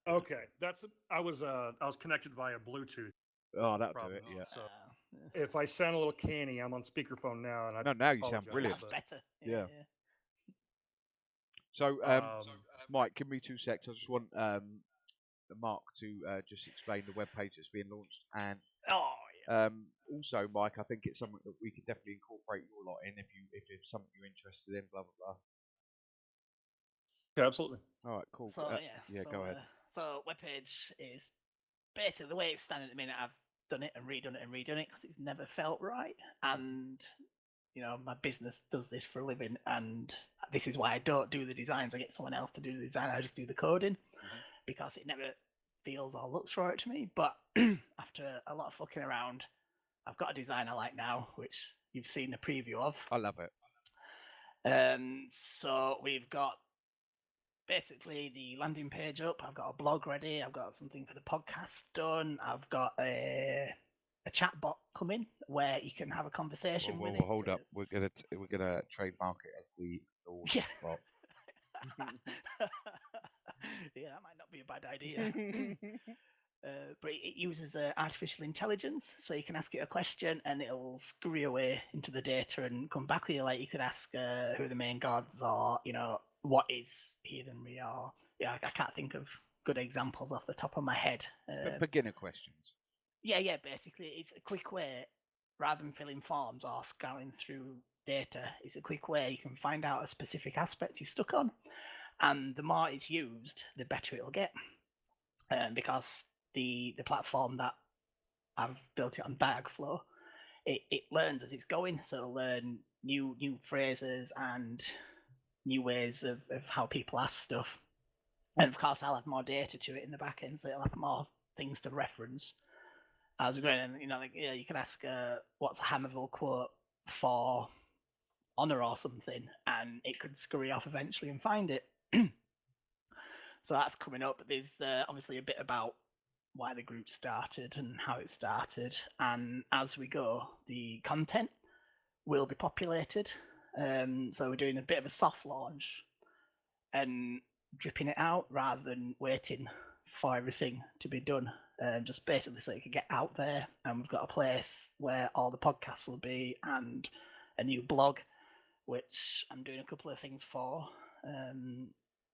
S3: Yeah.
S2: Okay, I was connected via Bluetooth.
S1: Oh, that'll do it. Yeah.
S2: So if I sound a little canny, I'm on speakerphone now, and
S1: now you sound brilliant.
S3: That's better.
S1: Yeah. So, Mike, give me 2 secs. I just want Mark to just explain the webpage that's being launched, and also, Mike, I think it's something that we could definitely incorporate your lot in if it's something you're interested in. Blah blah blah.
S2: Yeah, absolutely.
S1: All right, cool.
S3: So
S1: go ahead.
S3: So webpage is basically the way it's standing at the minute. I've done it and redone it because it's never felt right, and my business does this for a living, and this is why I don't do the designs. I get someone else to do the design. I just do the coding because it never feels or looks right to me. But after a lot of fucking around, I've got a design I like now, which you've seen the preview of.
S1: I love it.
S3: So we've got basically the landing page up. I've got a blog ready. I've got something for the podcast done. I've got a chat bot coming where you can have a conversation with it.
S1: Hold up. We're gonna trademark it as the
S3: Yeah.
S1: bot.
S3: Yeah, that might not be a bad idea. But it uses artificial intelligence, so you can ask it a question and it'll scurry away into the data and come back with you. Like you could ask who are the main gods, or what is heathenry, or I can't think of good examples off the top of my head.
S1: Beginner questions.
S3: Yeah, basically it's a quick way, rather than filling forms or scouring through data, it's a quick way you can find out a specific aspect you're stuck on, and the more it's used, the better it'll get. Because the platform that I've built it on, Diagflow, it learns as it's going, so it'll learn new phrases and new ways of how people ask stuff. And of course, I'll add more data to it in the back end, so it'll have more things to reference as we're going. And you can ask what's a Hammerville quote for honor or something, and it could scurry off eventually and find it. So that's coming up. There's obviously a bit about why the group started and how it started, and as we go, the content will be populated. So we're doing a bit of a soft launch and dripping it out rather than waiting for everything to be done. Just basically so it can get out there, and we've got a place where all the podcasts will be, and a new blog, which I'm doing a couple of things for.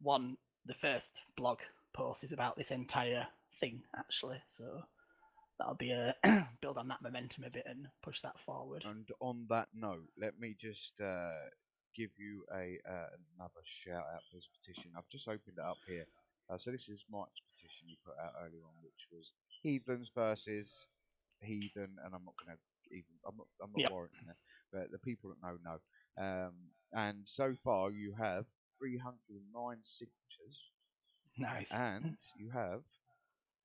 S3: One, the first blog post is about this entire thing, actually, so that'll be a build on that momentum a bit and push that forward.
S1: And on that note, let me just give you another shout out for this petition. I've just opened it up here. So this is Mike's petition he put out earlier on, which was Heathens versus Heathen, and I'm not
S3: Yep.
S1: warranting it, but the people that know. And so far you have 309 signatures,
S3: Nice.
S1: and you have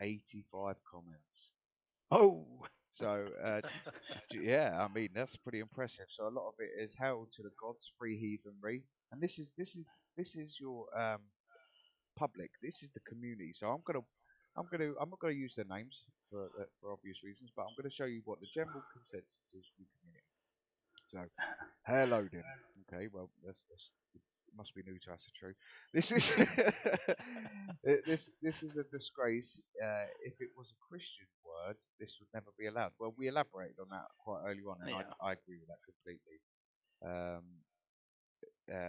S1: 85 comments.
S3: Oh.
S1: So yeah, I mean that's pretty impressive. So a lot of it is hail to the gods, free heathenry, and this is your public. This is the community. So I'm not gonna use their names for obvious reasons, but I'm gonna show you what the general consensus is from the community. So, hello then. Okay, well that's it must be new to Asatru. This is this is a disgrace. If it was a Christian word, this would never be allowed. Well, we elaborated on that quite early on, and I agree with that completely.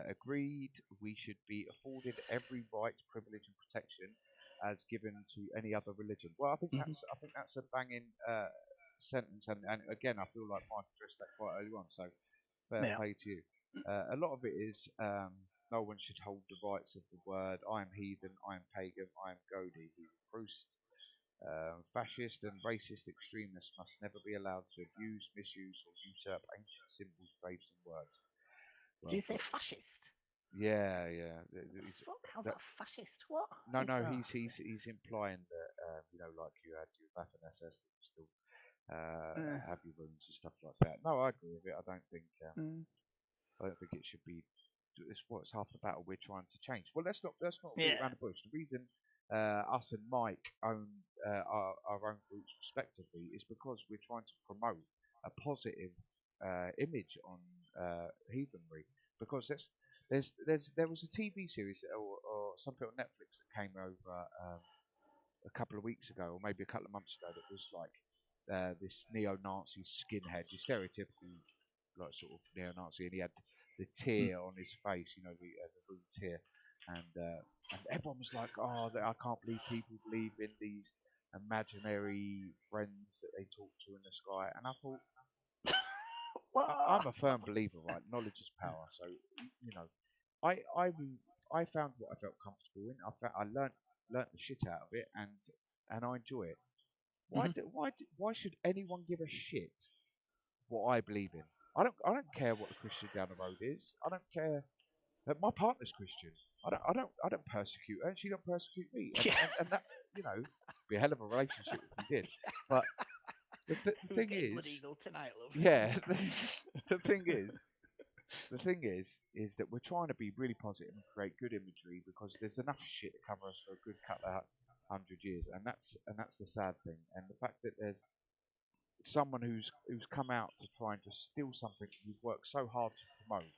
S1: Agreed. We should be afforded every right, privilege, and protection as given to any other religion. Well, I think that's a banging sentence, and again, I feel like Mike addressed that quite early on. So fair play to you. A lot of it is no one should hold the rights of the word. I am heathen, I am pagan, I am Godi, Proust. Fascist and racist extremists must never be allowed to abuse, misuse, or usurp ancient symbols, faiths, and words.
S3: Well, did you say fascist?
S1: Yeah.
S3: How's that fascist? What?
S1: No, he's implying that like you had your Waffen SS that you still have your wounds and stuff like that. No, I agree with it. I don't think it should be. It's half the battle we're trying to change. Well, let's not beat around the bush. The reason us and Mike own our own groups respectively is because we're trying to promote a positive image on heathenry. Because there was a TV series or something on Netflix that came over a couple of weeks ago, or maybe a couple of months ago, that was like this neo-Nazi skinhead, your stereotypical like sort of neo-Nazi, and he had the tear on his face, the rude tear, and everyone was like, "Oh, I can't believe people believe in these imaginary friends that they talk to in the sky." And I thought, I'm a firm believer, right? Knowledge is power. So I found what I felt comfortable in. I learnt the shit out of it, and I enjoy it. Why should anyone give a shit what I believe in? I don't care what the Christian down the road is. I don't care. My partner's Christian. I don't persecute her, and she don't persecute me. And you know, be a hell of a relationship if we did. But the
S3: Who's
S1: thing
S3: getting blood
S1: is,
S3: eagle tonight, love?
S1: yeah, the thing is that we're trying to be really positive and create good imagery because there's enough shit to cover us for a good couple of 100 years, and that's the sad thing. And the fact that there's someone who's come out to try and just steal something we've worked so hard to promote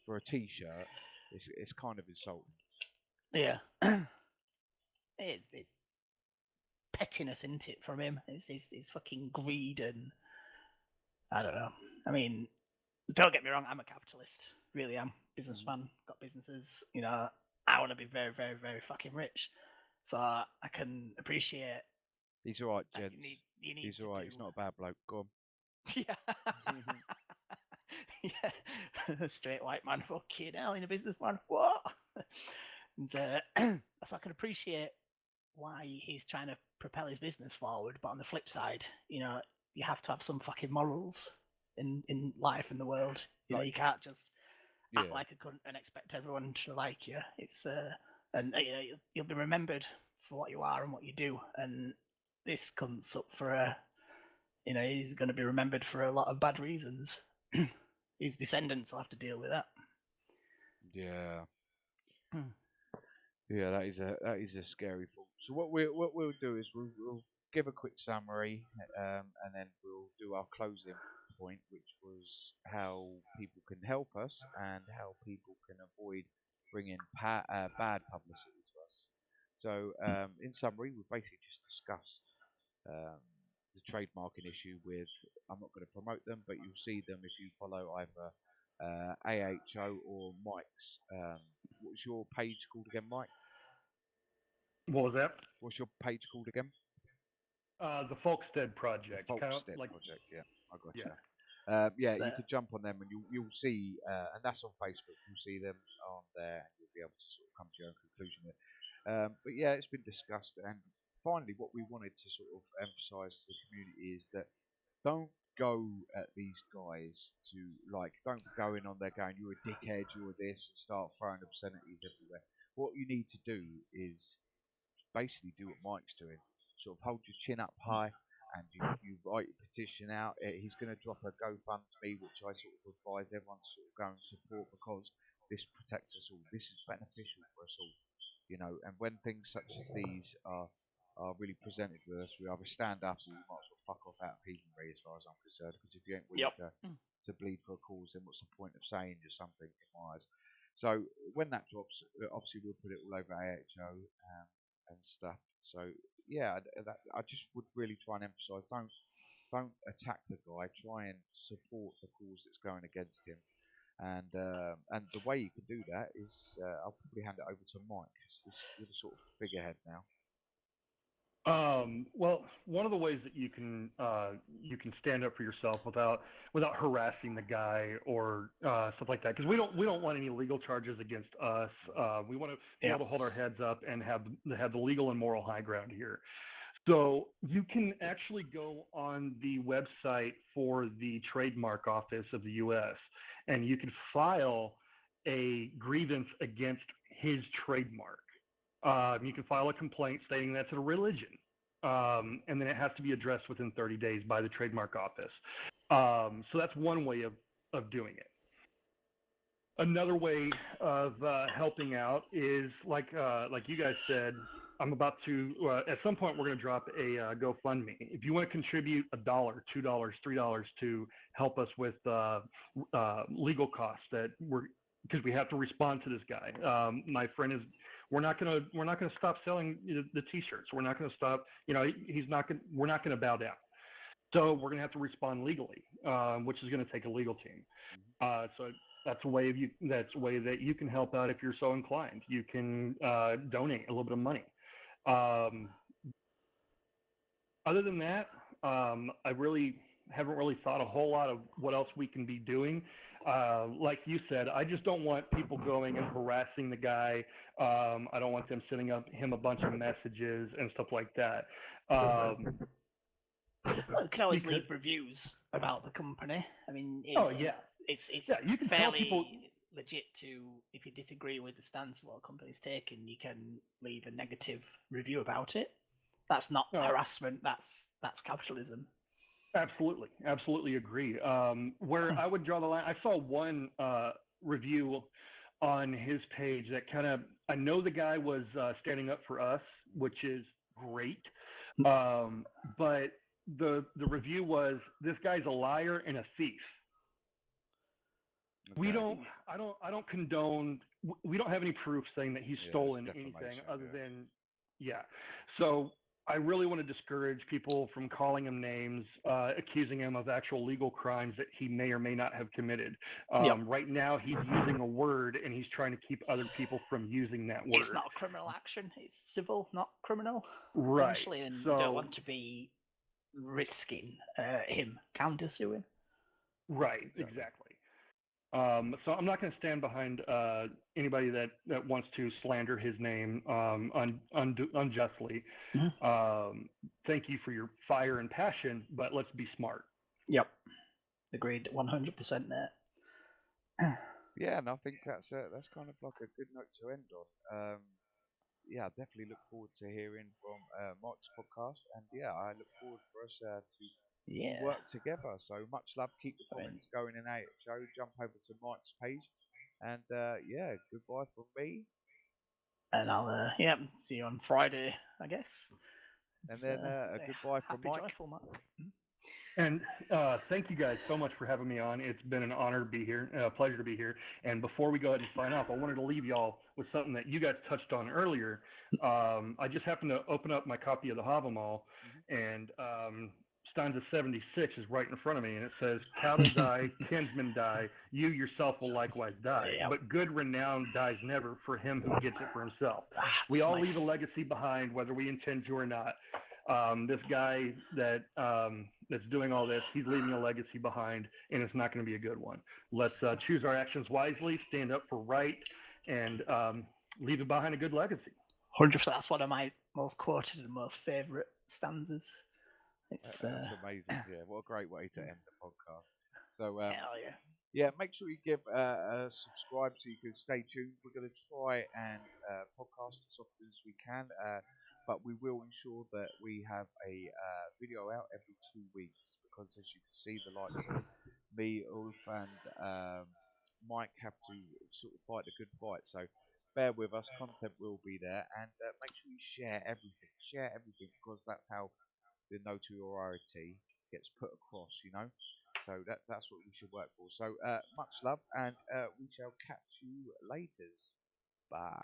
S1: for a T-shirt, it's kind of insulting.
S3: Yeah. It's pettiness, isn't it, from him? It's fucking greed and I don't know. I mean, don't get me wrong, I'm a capitalist. Really am. Businessman, got businesses, you know, I want to be very, very, very fucking rich. So I can appreciate
S1: He's alright,
S3: that
S1: gents.
S3: you need
S1: He's
S3: to
S1: alright.
S3: do.
S1: He's not a bad bloke. Go on.
S3: Yeah. Yeah. Straight white man, fucking hell, in a businessman. What? And, so I can appreciate why he's trying to propel his business forward, but on the flip side, you know, you have to have some fucking morals in life and the world. You know, you can't just act like a cunt and expect everyone to like you. It's and you know, you'll be remembered for what you are and what you do. And this cunt's up for a, you know, he's going to be remembered for a lot of bad reasons. His descendants will have to deal with that.
S1: Yeah. Yeah, that is a scary thought. So what we'll do is we'll give a quick summary, and then we'll do our closing point, which was how people can help us and how people can avoid bringing bad publicity to us. So in summary, we've basically just discussed um, the trademarking issue with. I'm not going to promote them, but you'll see them if you follow either AHO or Mike's. What's your page called again, Mike?
S2: What was that?
S1: What's your page called again?
S2: The Folkstead Project.
S1: The
S2: Kind of
S1: Folkstead
S2: like,
S1: Project. Yeah, I got
S2: yeah.
S1: you. Yeah,
S3: So,
S1: you could jump on them and you'll see, and that's on Facebook. You'll see them on there, and you'll be able to sort of come to your own conclusion with. But yeah, it's been discussed, and finally, what we wanted to sort of emphasise to the community is that don't go at these guys to like, don't go in on there going, you're a dickhead, you're this, and start throwing obscenities everywhere. What you need to do is basically do what Mike's doing. Sort of hold your chin up high and you write your petition out. He's going to drop a GoFundMe, which I sort of advise everyone to sort of go and support because this protects us all. This is beneficial for us all, you know. And when things such as these are really presented with us, we either stand up or we might as well fuck off out of heathenry as far as I'm concerned. Because if you ain't willing to bleed for a cause, then what's the point of saying just something in my eyes? So when that drops, obviously we'll put it all over AHO and stuff. So yeah, I just would really try and emphasise: don't attack the guy. Try and support the cause that's going against him. And the way you can do that is I'll probably hand it over to Mike. You're the sort of figurehead now.
S2: Well, one of the ways that you can stand up for yourself without harassing the guy or stuff like that, because we don't want any legal charges against us. We want to be able to hold our heads up and have the legal and moral high ground here. So you can actually go on the website for the trademark office of the U.S. and you can file a grievance against his trademark. You can file a complaint stating that's a religion, and then it has to be addressed within 30 days by the trademark office. So that's one way of doing it. Another way of helping out is like you guys said. I'm about to at some point we're going to drop a GoFundMe. If you want to contribute $1, $2, $3 to help us with legal costs because we have to respond to this guy. My friend is. We're not gonna stop selling the T-shirts. We're not gonna stop. You know, we're not gonna bow down. So we're gonna have to respond legally, which is gonna take a legal team. So that's a way that you can help out if you're so inclined. You can donate a little bit of money. Other than that, I haven't really thought a whole lot of what else we can be doing. Like you said, I just don't want people going and harassing the guy. I don't want them sending him a bunch of messages and stuff like that.
S3: Well, you can always leave reviews about the company. I mean, it's
S2: you can
S3: fairly,
S2: tell people.
S3: legit to, if you disagree with the stance of what a company's taking, you can leave a negative review about it. That's not harassment. That's capitalism.
S2: Absolutely agree. Where I would draw the line, I saw one review on his page that kind of, I know the guy was standing up for us, which is great, but the review was, this guy's a liar and a thief.
S1: Okay.
S2: We don't, I don't condone, we don't have any proof saying that he's stolen anything other than, So I really want to discourage people from calling him names, accusing him of actual legal crimes that he may or may not have committed. Right now, he's using a word, and he's trying to keep other people from using that word.
S3: It's not a criminal action. It's civil, not criminal.
S2: Right.
S3: Essentially, and you don't want to be risking him countersuing.
S2: Right, exactly. So I'm not going to stand behind anybody that wants to slander his name unjustly.
S3: Mm-hmm.
S2: Thank you for your fire and passion, but let's be smart.
S3: Yep. Agreed 100% there.
S1: Yeah, and I think that's kind of like a good note to end on. Yeah, I definitely look forward to hearing from Mike's podcast, and yeah, I look forward for us to work together. So much love. Keep the comments going in our show. Jump over to Mike's page, and yeah, goodbye from me.
S3: And I'll see you on Friday, I guess.
S1: And then a goodbye from Mike.
S3: Joyful Mark.
S2: And thank you guys so much for having me on. It's been an honor to be here, a pleasure to be here. And before we go ahead and sign off, I wanted to leave y'all with something that you guys touched on earlier. I just happened to open up my copy of the Havamal, and stanza 76 is right in front of me, and it says, cattle die, kinsmen die, you yourself will likewise die. But good renown dies never for him who gets it for himself. We all leave a legacy behind, whether we intend to or not. This guy that that's doing all this, he's leaving a legacy behind, and it's not going to be a good one. Let's choose our actions wisely, stand up for right, and leave it behind a good legacy.
S3: 100%. That's one of my most quoted and most favourite stanzas.
S1: That's amazing. Yeah, what a great way to end the podcast. So
S3: hell yeah.
S1: Yeah, make sure you give a subscribe so you can stay tuned. We're going to try and podcast as often as we can, but we will ensure that we have a video out every 2 weeks, because as you can see, the likes of me, Ulf, and Mike have to sort of fight a good fight. So bear with us. Content will be there, and make sure you share everything. Share everything, because that's how the notoriety gets put across, you know. So that's what we should work for. So much love, and we shall catch you later. Bye.